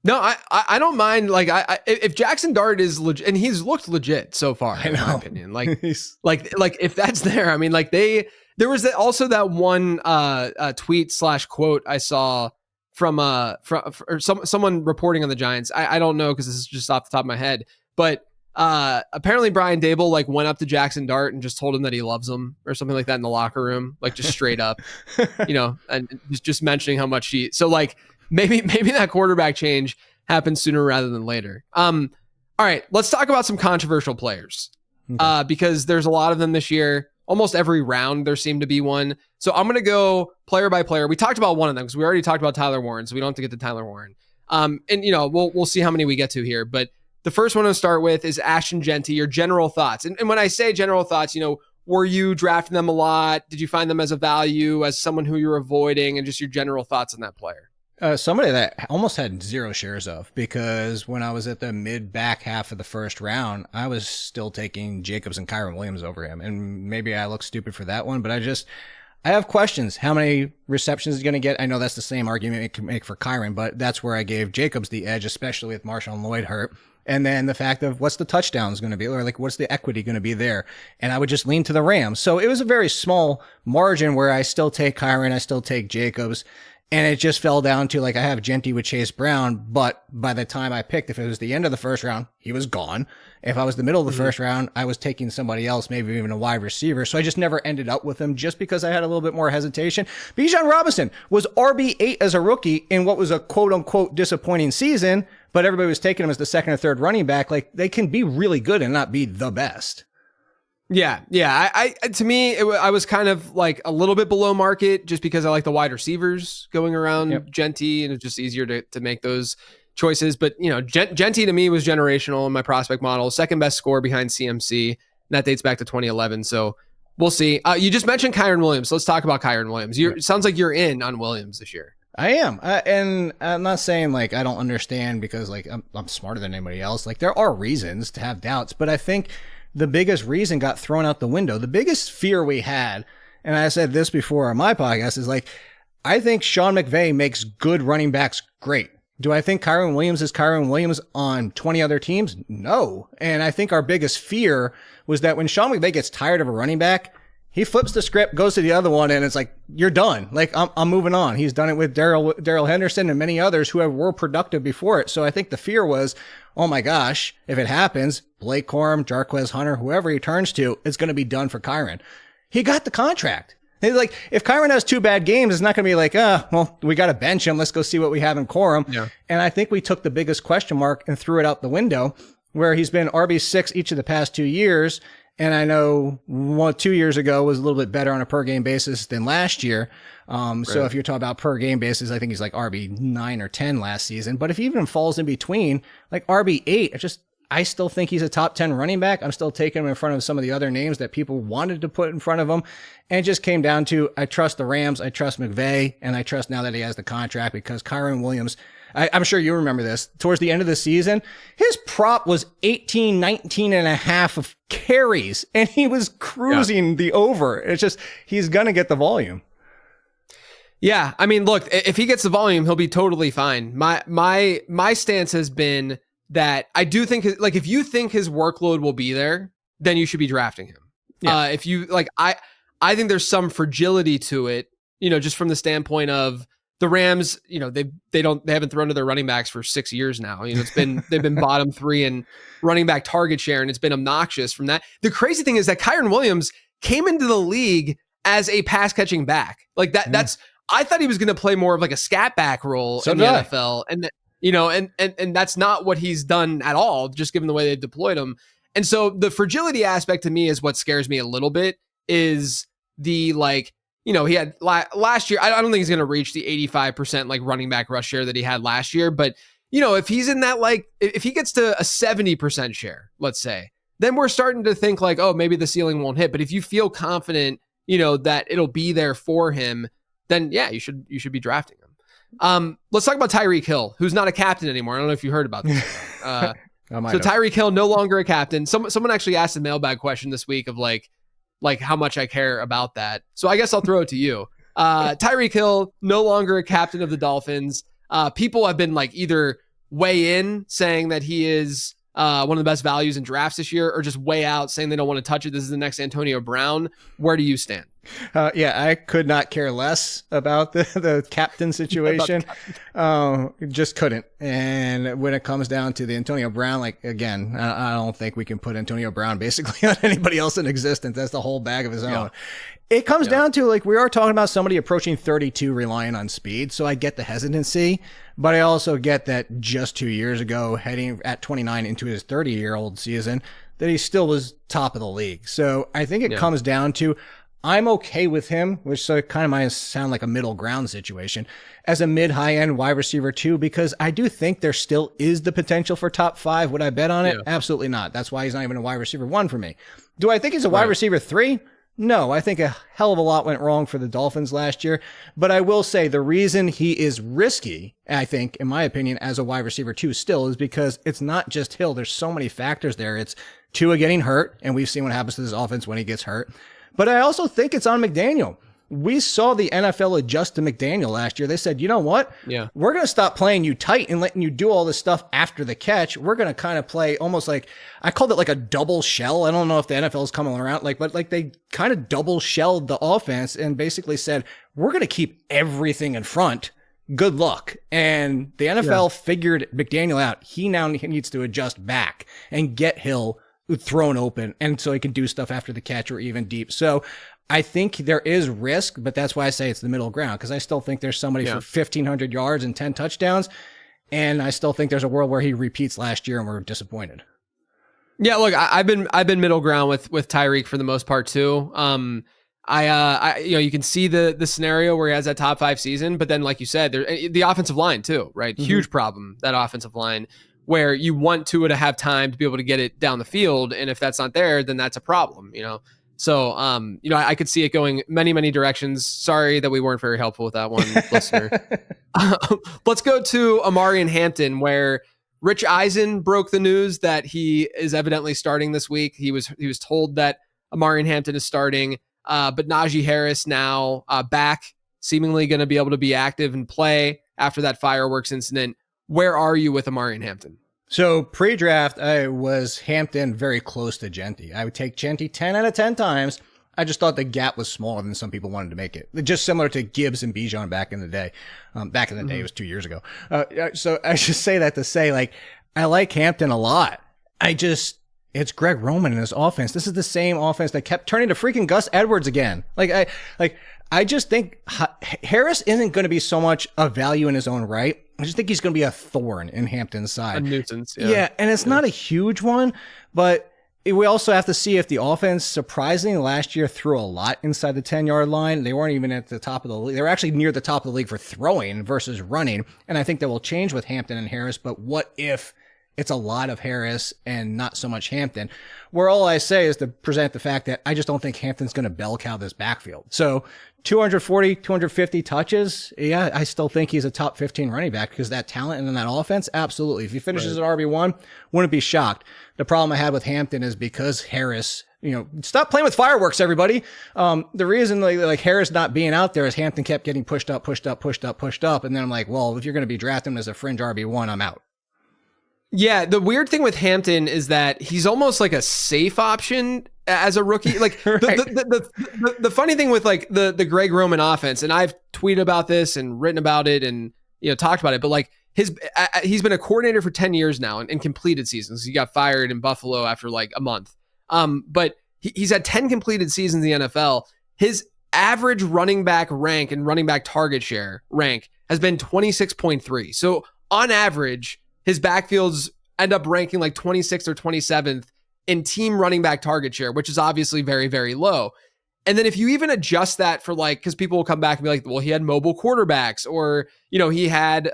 No, I don't mind. Like, if Jackson Dart is legit, and he's looked legit so far, in my opinion. Like, like if that's there, I mean, like there was also that one tweet / quote I saw from someone reporting on the Giants. I don't know, because this is just off the top of my head, but apparently Brian Dable like went up to Jackson Dart and just told him that he loves him or something like that in the locker room, like just straight up, and just mentioning how much so like maybe that quarterback change happens sooner rather than later. All right, let's talk about some controversial players. because there's a lot of them this year. Almost every round there seemed to be one. So I'm going to go player by player. We talked about one of them because we already talked about Tyler Warren, so we don't have to get to Tyler Warren. And we'll see how many we get to here. But the first one to start with is Ashton, Jeanty. Your general thoughts, and when I say general thoughts, were you drafting them a lot? Did you find them as a value, as someone who you're avoiding, and just your general thoughts on that player? Somebody that almost had 0 shares of, because when I was at the mid back half of the first round, I was still taking Jacobs and Kyren Williams over him. And maybe I look stupid for that one, but I have questions. How many receptions is he going to get? I know that's the same argument you can make for Kyren, but that's where I gave Jacobs the edge, especially with Marshawn Lloyd hurt. And then the fact of what's the touchdowns going to be, or like what's the equity going to be there? And I would just lean to the Rams. So it was a very small margin where I still take Kyren, I still take Jacobs. And it just fell down to like I have Jeanty with Chase Brown, but by the time I picked, if it was the end of the first round, he was gone. If I was the middle of the first round, I was taking somebody else, maybe even a wide receiver. So I just never ended up with him just because I had a little bit more hesitation. Bijan Robinson was RB8 as a rookie in what was a quote unquote disappointing season, but everybody was taking him as the second or third running back. Like they can be really good and not be the best. Yeah. I to me, I was kind of like a little bit below market just because I like the wide receivers going around Jeanty, and it's just easier to make those choices. But Jeanty to me was generational in my prospect model, second best score behind CMC, and that dates back to 2011. So we'll see. You just mentioned Kyren Williams. Let's talk about Kyren Williams. It sounds like you're in on Williams this year. I am. And I'm not saying like I don't understand because like I'm smarter than anybody else. Like there are reasons to have doubts, but I think the biggest reason got thrown out the window. The biggest fear we had, and I said this before on my podcast, is like, I think Sean McVay makes good running backs great. Do I think Kyren Williams is Kyren Williams on 20 other teams? No. And I think our biggest fear was that when Sean McVay gets tired of a running back, he flips the script, goes to the other one, and it's like, you're done. Like, I'm moving on. He's done it with Darrell Henderson and many others who were productive before it. So I think the fear was, oh my gosh, if it happens, Blake Corum, Jarquez Hunter, whoever he turns to, it's going to be done for Kyren. He got the contract. He's like, if Kyren has 2 bad games, it's not going to be like, well, we got to bench him. Let's go see what we have in Corum. Yeah. And I think we took the biggest question mark and threw it out the window, where he's been RB6 each of the past 2 years. And I know 2 years ago was a little bit better on a per game basis than last year. So if you're talking about per game basis, I think he's like RB9 or 10 last season. But if he even falls in between, like RB8, I still think he's a top 10 running back. I'm still taking him in front of some of the other names that people wanted to put in front of him. And it just came down to, I trust the Rams, I trust McVay, and I trust now that he has the contract, because Kyren Williams, I'm sure you remember this, towards the end of the season, his prop was 19 and a half of carries, and he was cruising the over. It's just, he's going to get the volume. Yeah. I mean, look, if he gets the volume, he'll be totally fine. My stance has been that I do think, like, if you think his workload will be there, then you should be drafting him. Yeah. If you like, I think there's some fragility to it, just from the standpoint of the Rams, they haven't thrown to their running backs for 6 years now. They've been bottom 3 in running back target share, and it's been obnoxious from that. The crazy thing is that Kyren Williams came into the league as a pass catching back. Like that, I thought he was going to play more of like a scat back role in the NFL. And that's not what he's done at all, just given the way they deployed him. And so the fragility aspect to me is what scares me a little bit, is the like, he had last year, I don't think he's going to reach the 85% like running back rush share that he had last year. But, if he's in that, like, if he gets to a 70% share, let's say, then we're starting to think like, oh, maybe the ceiling won't hit. But if you feel confident, that it'll be there for him, then yeah, you should be drafting him. Let's talk about Tyreek Hill, who's not a captain anymore. I don't know if you heard about this. So Tyreek Hill, no longer a captain. Someone actually asked a mailbag question this week of like how much I care about that. So I guess I'll throw it to you. Tyreek Hill, no longer a captain of the Dolphins. People have been like either way in saying that he is one of the best values in drafts this year, or just way out saying they don't want to touch it. This is the next Antonio Brown. Where do you stand? I could not care less about the captain situation. Just couldn't. And when it comes down to the Antonio Brown, like, again, I don't think we can put Antonio Brown basically on anybody else in existence. That's the whole bag of his own. It comes down to, like, we are talking about somebody approaching 32 relying on speed. So I get the hesitancy, but I also get that just 2 years ago, heading at 29 into his 30-year-old season, that he still was top of the league. So I think it comes down to, I'm okay with him, which so it kind of might sound like a middle ground situation, as a mid-high end wide receiver too, because I do think there still is the potential for top 5. Would I bet on it? Absolutely not. That's why he's not even a wide receiver 1 for me. Do I think he's a wide receiver 3? No, I think a hell of a lot went wrong for the Dolphins last year. But I will say the reason he is risky, I think, in my opinion, as a wide receiver 2 still, is because it's not just Hill. There's so many factors there. It's Tua getting hurt, and we've seen what happens to this offense when he gets hurt. But I also think it's on McDaniel. We saw the NFL adjust to McDaniel last year. They said, you know what? We're going to stop playing you tight and letting you do all this stuff after the catch. We're going to kind of play almost like, I called it like a double shell. I don't know if the NFL is coming around, but they kind of double shelled the offense and basically said, we're going to keep everything in front. Good luck. And the NFL figured McDaniel out. He now needs to adjust back and get Hill thrown open, and so he can do stuff after the catch or even deep. So I think there is risk, but that's why I say it's the middle ground, because I still think there's somebody for 1,500 yards and 10 touchdowns, and I still think there's a world where he repeats last year and we're disappointed. Yeah, look, I've been middle ground with Tyreek for the most part too. I you can see the scenario where he has that top 5 season, but then like you said, the offensive line too, right? Mm-hmm. Huge problem, that offensive line, where you want Tua to have time to be able to get it down the field. And if that's not there, then that's a problem, So, I could see it going many, many directions. Sorry that we weren't very helpful with that one, listener. Let's go to Omarion Hampton, where Rich Eisen broke the news that he is evidently starting this week. He was told that Omarion Hampton is starting, but Najee Harris now back, seemingly going to be able to be active and play after that fireworks incident. Where are you with Omarion Hampton? So pre-draft, I was Hampton very close to Jeanty. I would take Jeanty 10 out of 10 times. I just thought the gap was smaller than some people wanted to make it. Just similar to Gibbs and Bijan back in the day. Back in the day, it was 2 years ago. So I just say that to say, I like Hampton a lot. It's Greg Roman and his offense. This is the same offense that kept turning to freaking Gus Edwards again. I just think Harris isn't going to be so much a value in his own right. I just think he's going to be a thorn in Hampton's side. A nuisance. Yeah, and it's not a huge one, but we also have to see if the offense, surprisingly, last year threw a lot inside the 10-yard line. They weren't even at the top of the league. They were actually near the top of the league for throwing versus running, and I think that will change with Hampton and Harris, but what if it's a lot of Harris and not so much Hampton? Where all I say is to present the fact that I just don't think Hampton's going to bell cow this backfield. So 240, 250 touches. Yeah, I still think he's a top 15 running back because that talent and in that offense, absolutely. If he finishes at RB1, wouldn't be shocked. The problem I had with Hampton is because Harris, stop playing with fireworks, everybody. The reason like Harris not being out there is Hampton kept getting pushed up. And then I'm like, well, if you're going to be drafting him as a fringe RB1, I'm out. Yeah, the weird thing with Hampton is that he's almost like a safe option as a rookie. Like right. the funny thing with like the Greg Roman offense, and I've tweeted about this and written about it and talked about it, but like he's been a coordinator for 10 years now and completed seasons. He got fired in Buffalo after like a month. But he's had 10 completed seasons in the NFL. His average running back rank and running back target share rank has been 26.3. So on average, his backfields end up ranking like 26th or 27th in team running back target share, which is obviously very, very low. And then if you even adjust that for because people will come back and be like, well, he had mobile quarterbacks or, he had,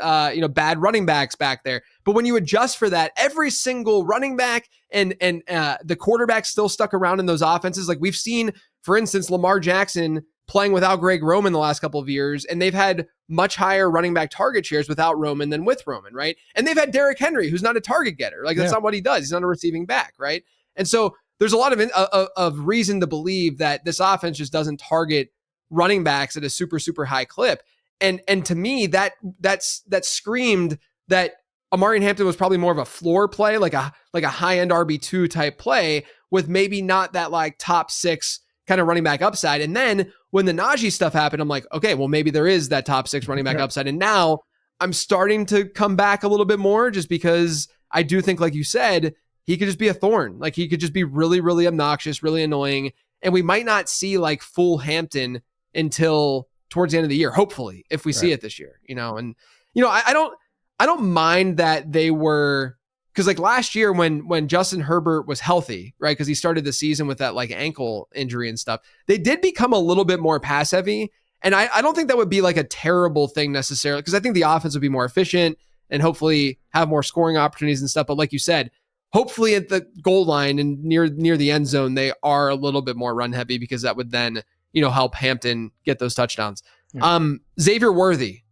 bad running backs back there. But when you adjust for that, every single running back and the quarterback still stuck around in those offenses. Like we've seen, for instance, Lamar Jackson playing without Greg Roman the last couple of years, and they've had much higher running back target shares without Roman than with Roman, right? And they've had Derrick Henry, who's not a target getter. Like that's not what he does. He's not a receiving back, right? And so there's a lot of reason to believe that this offense just doesn't target running backs at a super, super high clip. And to me, that screamed that Omarion Hampton was probably more of a floor play, like a high-end RB2 type play with maybe not that like top 6 kind of running back upside. And then when the Najee stuff happened, I'm like, okay, well, maybe there is that top 6 running back upside. And now I'm starting to come back a little bit more just because I do think, like you said, he could just be a thorn. Like he could just be really, really obnoxious, really annoying. And we might not see like full Hampton until towards the end of the year, hopefully, if we see it this year, and, I don't mind that they were because like last year when Justin Herbert was healthy, right? Because he started the season with that like ankle injury and stuff, they did become a little bit more pass heavy. And I don't think that would be like a terrible thing necessarily, because I think the offense would be more efficient and hopefully have more scoring opportunities and stuff. But like you said, hopefully at the goal line and near the end zone, they are a little bit more run heavy, because that would then, help Hampton get those touchdowns. Yeah. Xavier Worthy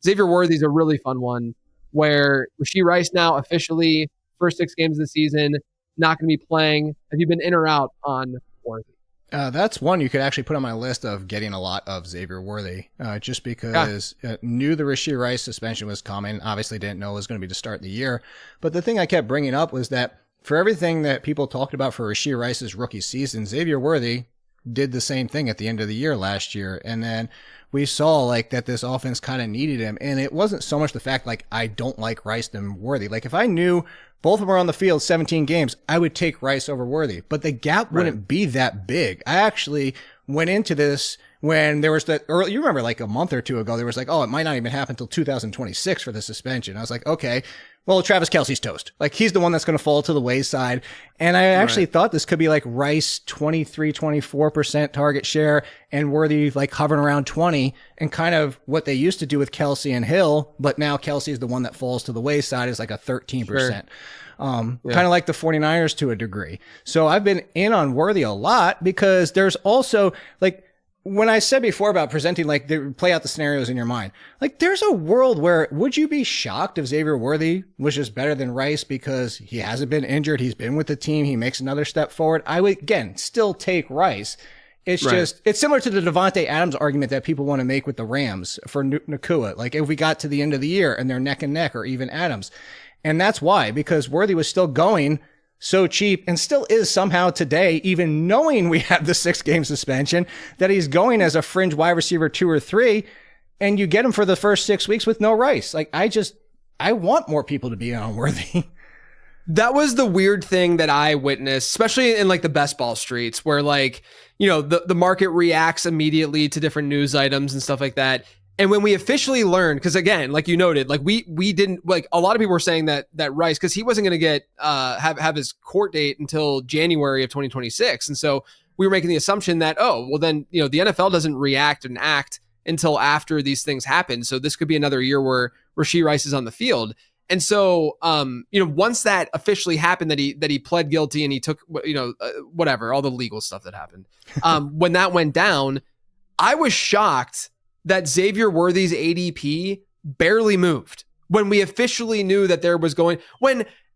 is a really fun one, where Rashee Rice now officially first 6 games of the season, not going to be playing. Have you been in or out on Worthy? That's one you could actually put on my list of getting a lot of Xavier Worthy, just because knew the Rashee Rice suspension was coming. Obviously didn't know it was going to be to start the year. But the thing I kept bringing up was that for everything that people talked about for Rashee Rice's rookie season, Xavier Worthy did the same thing at the end of the year last year. And then we saw like that this offense kind of needed him. And it wasn't so much the fact like I don't like Rice than Worthy. Like if I knew both of them were on the field 17 games, I would take Rice over Worthy, but the gap wouldn't be that big. I actually went into this when there was that early, you remember like a month or two ago, there was like, oh, it might not even happen until 2026 for the suspension. I was like, okay, well, Travis Kelce's toast. Like he's the one that's going to fall to the wayside. And I actually thought this could be like Rice 23, 24% target share and Worthy like hovering around 20, and kind of what they used to do with Kelce and Hill. But now Kelce is the one that falls to the wayside, is like a 13%. Sure. Kind of like the 49ers to a degree. So I've been in on Worthy a lot, because there's also like, when I said before about presenting, like they play out the scenarios in your mind, like there's a world where would you be shocked if Xavier Worthy was just better than Rice because he hasn't been injured? He's been with the team. He makes another step forward. I would, again, still take Rice. It's just, it's similar to the Devontae Adams argument that people want to make with the Rams for Nakua. Like if we got to the end of the year and they're neck and neck, or even Adams. And that's why, because Worthy was still going so cheap, and still is somehow today, even knowing we have the 6-game suspension, that he's going as a fringe wide receiver 2 or 3, and you get him for the first 6 weeks with no Rice. Like I want more people to be on Worthy. That was the weird thing that I witnessed, especially in like the best ball streets, where like, the market reacts immediately to different news items and stuff like that. And when we officially learned, because again, like you noted, like we didn't, like a lot of people were saying that Rice, because he wasn't going to get have his court date until January of 2026, and so we were making the assumption that, oh, well then the NFL doesn't react and act until after these things happen, so this could be another year where Rashee Rice is on the field. And so once that officially happened, that he pled guilty and he took whatever, all the legal stuff that happened, when that went down, I was shocked that Xavier Worthy's ADP barely moved when we officially knew that there was on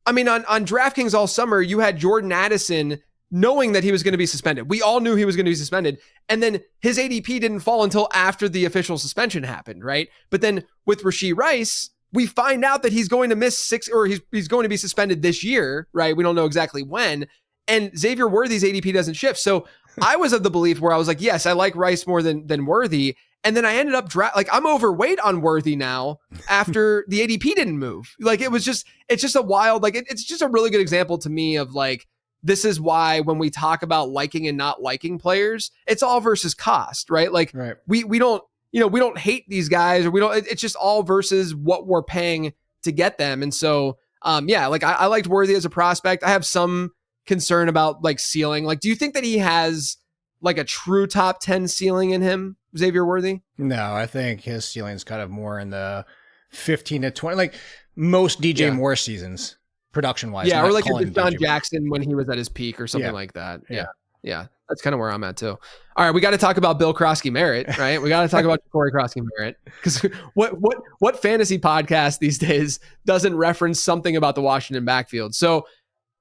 DraftKings all summer, you had Jordan Addison knowing that he was going to be suspended. We all knew he was going to be suspended. And then his ADP didn't fall until after the official suspension happened, right? But then with Rashee Rice, we find out that he's going to miss 6, or he's going to be suspended this year, right? We don't know exactly when. And Xavier Worthy's ADP doesn't shift. So I was of the belief where I was like, yes, I like Rice more than Worthy. And then I ended up I'm overweight on Worthy now after the ADP didn't move. Like it's just a wild, like it's just a really good example to me of like, this is why when we talk about liking and not liking players, it's all versus cost, right? Like we don't, we don't hate these guys, or it's just all versus what we're paying to get them. And so, like I liked Worthy as a prospect. I have some concern about like ceiling. Like, do you think that he has like a true top 10 ceiling in him, Xavier Worthy? No, I think his ceiling is kind of more in the 15 to 20, like most DJ Moore seasons, production wise. Yeah, or like a John Jackson when he was at his peak or something like that. Yeah. That's kind of where I'm at too. All right, we got to talk about Bill Croskey-Merritt, right? We got to talk about Jacory Croskey-Merritt, because what fantasy podcast these days doesn't reference something about the Washington backfield? So,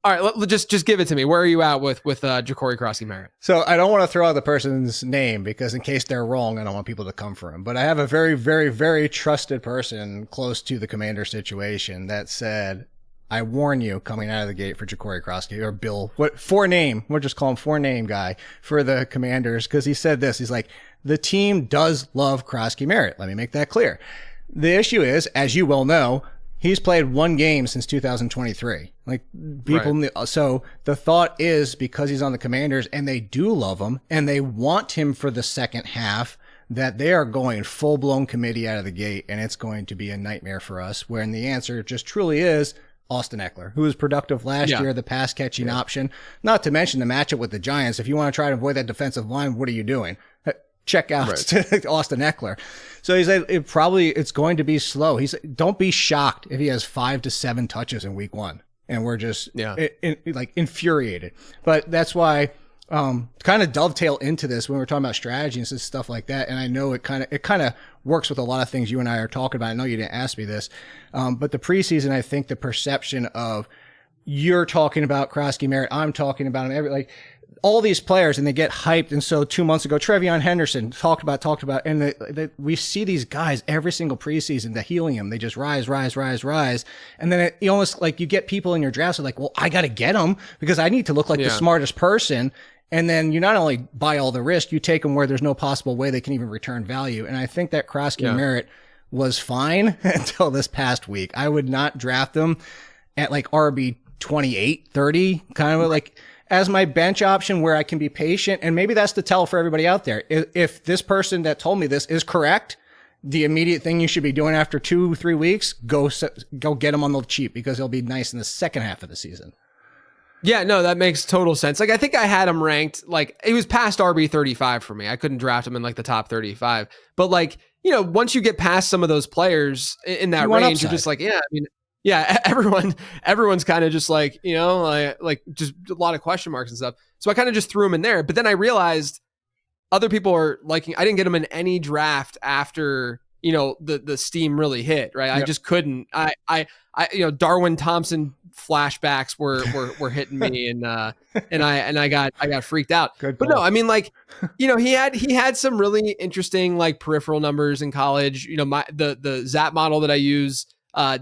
all right, just give it to me. Where are you at with Jacory Croskey-Merritt? So I don't want to throw out the person's name, because in case they're wrong, I don't want people to come for him. But I have a very, very, very trusted person close to the Commander situation that said, I warn you coming out of the gate for Jacory Croskey, or Bill, we'll just call him 4-name guy for the Commanders, because he said this. He's like, the team does love Croskey-Merritt. Let me make that clear. The issue is, as you well know, he's played 1 game since 2023. Like people, so the thought is, because he's on the Commanders and they do love him and they want him for the second half, that they are going full blown committee out of the gate, and it's going to be a nightmare for us. When the answer just truly is, Austin Eckler, who was productive last year, the pass catching option, not to mention the matchup with the Giants. If you want to try to avoid that defensive line, what are you doing? Check out Austin Eckler. So he said it's going to be slow. He said, don't be shocked if he has 5 to 7 touches in week 1. And we're just infuriated. But that's why, kind of dovetail into this when we're talking about strategies and stuff like that. And I know it kind of works with a lot of things you and I are talking about. I know you didn't ask me this. But the preseason, I think the perception of you're talking about Croskey-Merritt, I'm talking about him, all these players, and they get hyped. And so 2 months ago, Trevion Henderson talked about, and we see these guys every single preseason, the helium, they just rise. And then you almost you get people in your drafts are like, well, I got to get them because I need to look like the smartest person. And then you not only buy all the risk, you take them where there's no possible way they can even return value. And I think that Croskey-Merritt was fine until this past week. I would not draft them at RB 28, 30, kind of as my bench option where I can be patient. And maybe that's the tell for everybody out there. If this person that told me this is correct, the immediate thing you should be doing after 2-3 weeks, go get him on the cheap because he'll be nice in the second half of the season. Yeah, no, that makes total sense. I think I had him ranked, he was past RB 35 for me. I couldn't draft him in the top 35. But once you get past some of those players in that range, you're just everyone's kind of just just a lot of question marks and stuff. So I kind of just threw him in there. But then I realized other people are liking, I didn't get him in any draft after, the steam really hit, right? Yep. I just couldn't. I Darwin Thompson flashbacks were hitting me and I got freaked out. Good but goal. No, he had some really interesting peripheral numbers in college. The ZAP model that I use,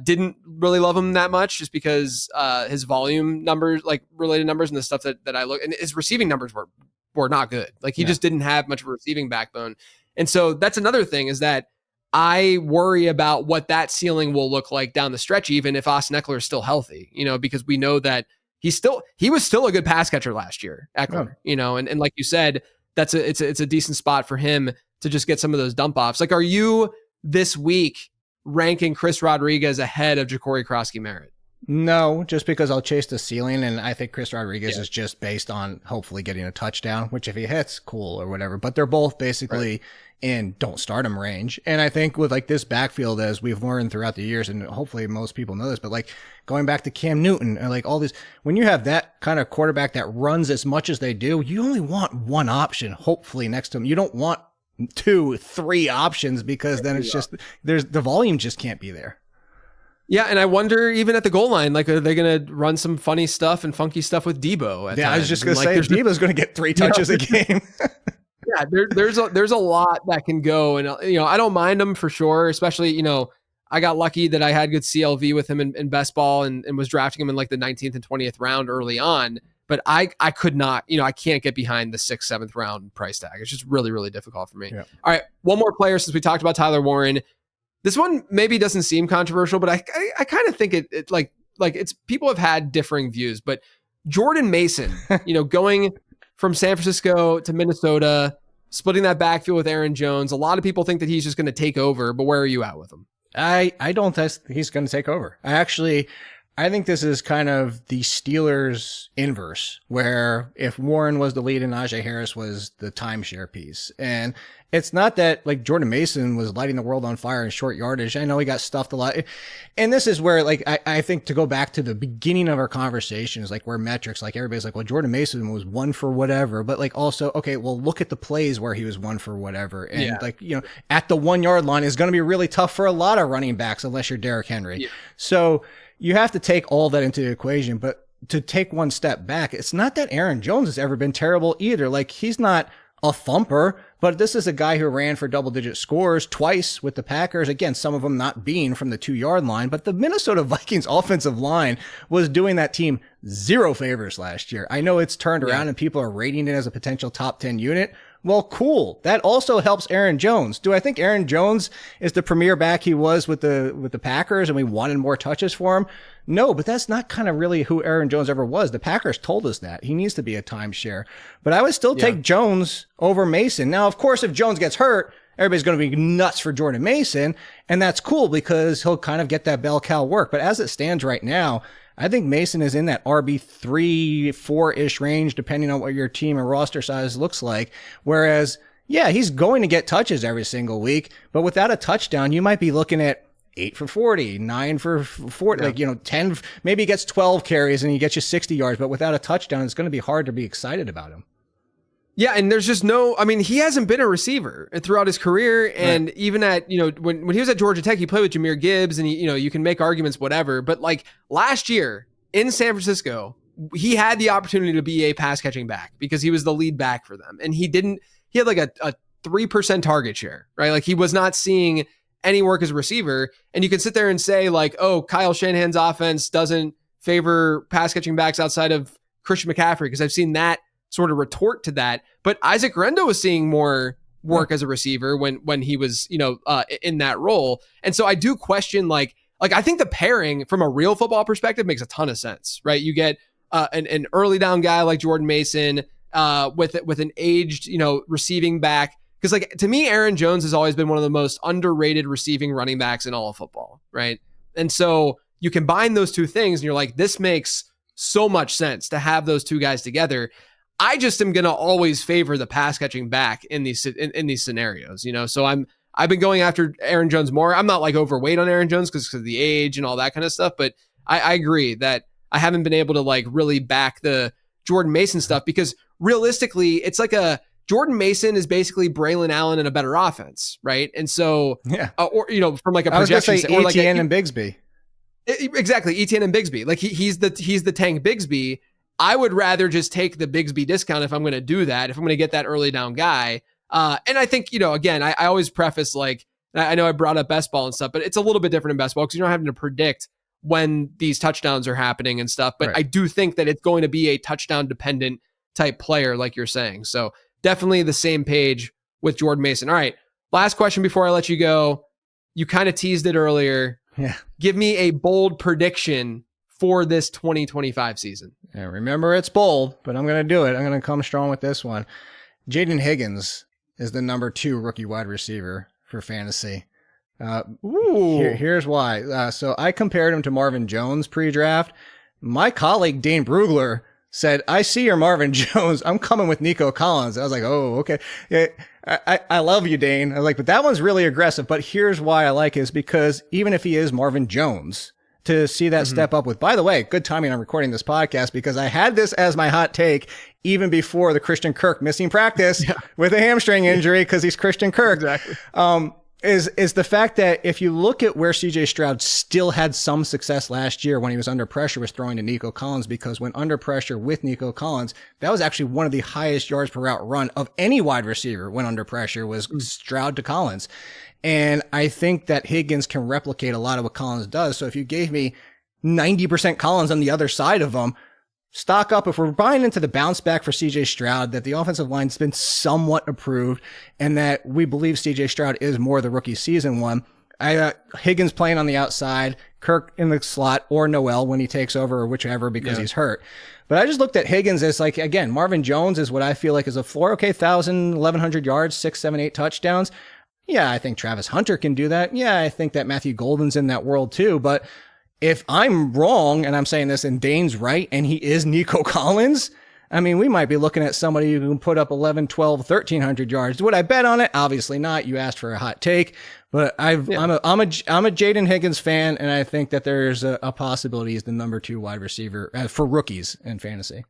didn't really love him that much just because his volume numbers, related numbers and the stuff that I look, and his receiving numbers were not good. He just didn't have much of a receiving backbone. And so that's another thing is that I worry about what that ceiling will look like down the stretch, even if Austin Eckler is still healthy, because we know that he was still a good pass catcher last year, Eckler, and like you said, it's a decent spot for him to just get some of those dump offs. Are you this week ranking Chris Rodriguez ahead of Ja'Cory Croskey-Merritt? No, just because I'll chase the ceiling, and I think Chris Rodriguez is just based on hopefully getting a touchdown, which if he hits, cool or whatever. But they're both basically in don't start him range. And I think with this backfield, as we've learned throughout the years, and hopefully most people know this, but going back to Cam Newton and all these, when you have that kind of quarterback that runs as much as they do, you only want one option, hopefully next to him. You don't want 2-3 options because then it's just the volume just can't be there. Yeah, and I wonder even at the goal line, are they going to run some funny stuff and funky stuff with Debo? I was just going to say Debo's going to get 3 touches a game. Yeah, there's a lot that can go, and I don't mind him for sure. Especially I got lucky that I had good CLV with him in best ball and was drafting him in the 19th and 20th round early on. But I could not, I can't get behind the 6th, 7th round price tag. It's just really, really difficult for me. Yeah. All right, one more player since we talked about Tyler Warren. This one maybe doesn't seem controversial, but I kind of think it it's people have had differing views. But Jordan Mason, going from San Francisco to Minnesota, splitting that backfield with Aaron Jones. A lot of people think that he's just going to take over, but where are you at with him? I don't think he's going to take over. I think this is kind of the Steelers inverse, where if Warren was the lead and Najee Harris was the timeshare piece. And it's not that Jordan Mason was lighting the world on fire in short yardage. I know he got stuffed a lot. And this is where I think to go back to the beginning of our conversations, where metrics, everybody's well, Jordan Mason was 1 for whatever, but also, okay, well, look at the plays where he was 1 for whatever. And at the 1 yard line is going to be really tough for a lot of running backs unless you're Derrick Henry. Yeah. So you have to take all that into the equation, but to take one step back, it's not that Aaron Jones has ever been terrible either. He's not a thumper, but this is a guy who ran for double-digit scores twice with the Packers. Again, some of them not being from the 2 yard line, but the Minnesota Vikings offensive line was doing that team 0 favors last year. I know it's turned around and people are rating it as a potential top 10 unit. Well, cool. That also helps Aaron Jones. Do I think Aaron Jones is the premier back he was with the Packers and we wanted more touches for him? No, but that's not kind of really who Aaron Jones ever was. The Packers told us that. He needs to be a timeshare. But I would still take Jones over Mason. Now, of course, if Jones gets hurt everybody's going to be nuts for Jordan Mason. And that's cool because he'll kind of get that bell cow work. But as it stands right now, I think Mason is in that RB3, 4-ish range, depending on what your team and roster size looks like. Whereas, yeah, he's going to get touches every single week, but without a touchdown, you might be looking at 8 for 40, 9 for 40, like, 10, maybe he gets 12 carries and he gets you 60 yards, but without a touchdown, it's going to be hard to be excited about him. Yeah, and there's just he hasn't been a receiver throughout his career. And even at, when he was at Georgia Tech, he played with Jahmyr Gibbs and you can make arguments, whatever. But like last year in San Francisco, he had the opportunity to be a pass catching back because he was the lead back for them. And he had like a 3% target share, right? Like he was not seeing any work as a receiver. And you can sit there and say like, oh, Kyle Shanahan's offense doesn't favor pass catching backs outside of Christian McCaffrey, because I've seen that sort of retort to that. But Isaac Rendo was seeing more work as a receiver when he was, in that role. And so I do question, like I think the pairing from a real football perspective makes a ton of sense, right? You get an early down guy like Jordan Mason with an aged, receiving back. Because like to me, Aaron Jones has always been one of the most underrated receiving running backs in all of football, right? And so you combine those two things and you're like, this makes so much sense to have those two guys together. I just am going to always favor the pass catching back in these scenarios, So I've been going after Aaron Jones more. I'm not like overweight on Aaron Jones because of the age and all that kind of stuff, but I agree that I haven't been able to like really back the Jordan Mason stuff because realistically, it's like Jordan Mason is basically Braylon Allen in a better offense, right? And so, from like a projection, I was going to say or like Etienne and Bigsby. Exactly, Etienne and Bigsby. Like he's the Tank Bigsby. I would rather just take the Bigsby discount if I'm going to do that, if I'm going to get that early down guy. And I think, again, I always preface like, I know I brought up best ball and stuff, but it's a little bit different in best ball because you're not having to predict when these touchdowns are happening and stuff. But right. I do think that it's going to be a touchdown dependent type player, like you're saying. So definitely the same page with Jordan Mason. All right. Last question before I let you go. You kind of teased it earlier. Yeah. Give me a bold prediction for this 2025 season. Yeah, remember it's bold, but I'm going to do it. I'm going to come strong with this one. Jaden Higgins is the number 2 rookie wide receiver for fantasy. Here's why. So I compared him to Marvin Jones pre-draft. My colleague Dane Brugler said, I see your Marvin Jones. I'm coming with Nico Collins. I was like, oh, okay. Yeah, I love you, Dane. I was like, but that one's really aggressive. But here's why I like it is because even if he is Marvin Jones, to see that step up with, by the way, good timing on recording this podcast because I had this as my hot take even before the Christian Kirk missing practice with a hamstring injury because he's Christian Kirk. Exactly. Is the fact that if you look at where CJ Stroud still had some success last year when he was under pressure was throwing to Nico Collins, because when under pressure with Nico Collins, that was actually one of the highest yards per route run of any wide receiver when under pressure was Stroud to Collins. And I think that Higgins can replicate a lot of what Collins does. So if you gave me 90% Collins on the other side of him, stock up. If we're buying into the bounce back for CJ Stroud, that the offensive line's been somewhat improved and that we believe CJ Stroud is more the rookie season one, Higgins playing on the outside, Kirk in the slot, or Noel when he takes over or whichever because he's hurt. But I just looked at Higgins as like, again, Marvin Jones is what I feel like is a floor. Okay, 1,000, 1,100 yards, 6, 7, 8 touchdowns. Yeah, I think Travis Hunter can do that. Yeah, I think that Matthew Golden's in that world too. But if I'm wrong, and I'm saying this and Dane's right, and he is Nico Collins, I mean, we might be looking at somebody who can put up 11, 12, 1,300 yards. Would I bet on it? Obviously not. You asked for a hot take. But I'm a Jaden Higgins fan, and I think that there's a possibility he's the number 2 wide receiver for rookies in fantasy.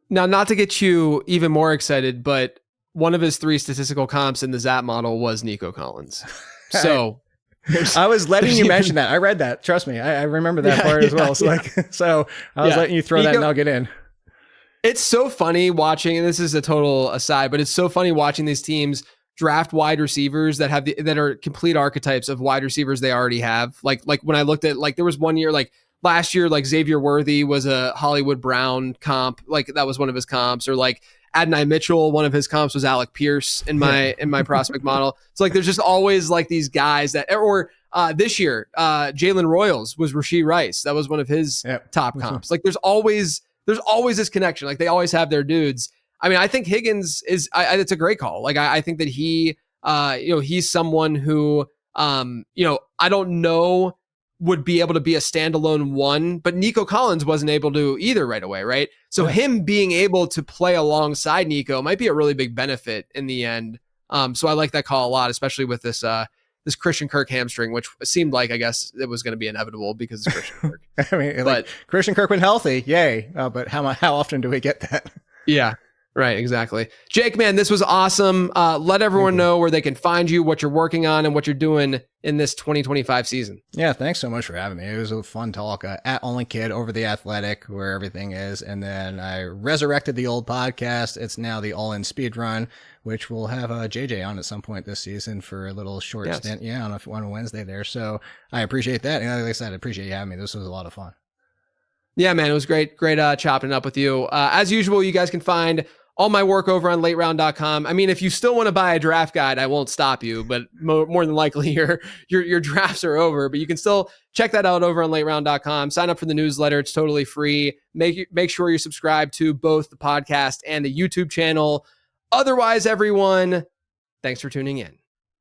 Now, not to get you even more excited, but one of his 3 statistical comps in the ZAP model was Nico Collins. So I was letting you mention that. I read that. Trust me. I remember that part as well. So so I was letting you throw that nugget in. It's so funny watching, and this is a total aside, but it's so funny watching these teams draft wide receivers that have that are complete archetypes of wide receivers they already have. Like when I looked at, like, there was one year, like last year, like Xavier Worthy was a Hollywood Brown comp. Like that was one of his comps, or like Adonai Mitchell, one of his comps was Alec Pierce in my prospect model. So like, there's just always like these guys that, or this year, Jalen Royals was Rashee Rice. That was one of his top comps. Like there's always this connection. Like they always have their dudes. I mean, I think Higgins is, it's a great call. Like I think that he He's someone who, I don't know would be able to be a standalone one, but Nico Collins wasn't able to either right away, right? So him being able to play alongside Nico might be a really big benefit in the end. So I like that call a lot, especially with this Christian Kirk hamstring, which seemed like, I guess, it was going to be inevitable because it's Christian Kirk. I mean, but Christian Kirk when healthy, yay. But how often do we get that? Yeah. Right, exactly. Jake, man, this was awesome. Let everyone know where they can find you, what you're working on, and what you're doing in this 2025 season. Yeah, thanks so much for having me. It was a fun talk. At Only Kid over the Athletic, where everything is. And then I resurrected the old podcast. It's now the All In Speed Run, which will have JJ on at some point this season for a little short stint. Yeah, on a Wednesday there. So I appreciate that. And like I said, I appreciate you having me. This was a lot of fun. Yeah, man, it was great chopping it up with you. As usual, you guys can find all my work over on lateround.com. I mean, if you still want to buy a draft guide, I won't stop you, but more than likely your drafts are over, but you can still check that out over on lateround.com. Sign up for the newsletter. It's totally free. Make sure you're subscribed to both the podcast and the YouTube channel. Otherwise, everyone, thanks for tuning in.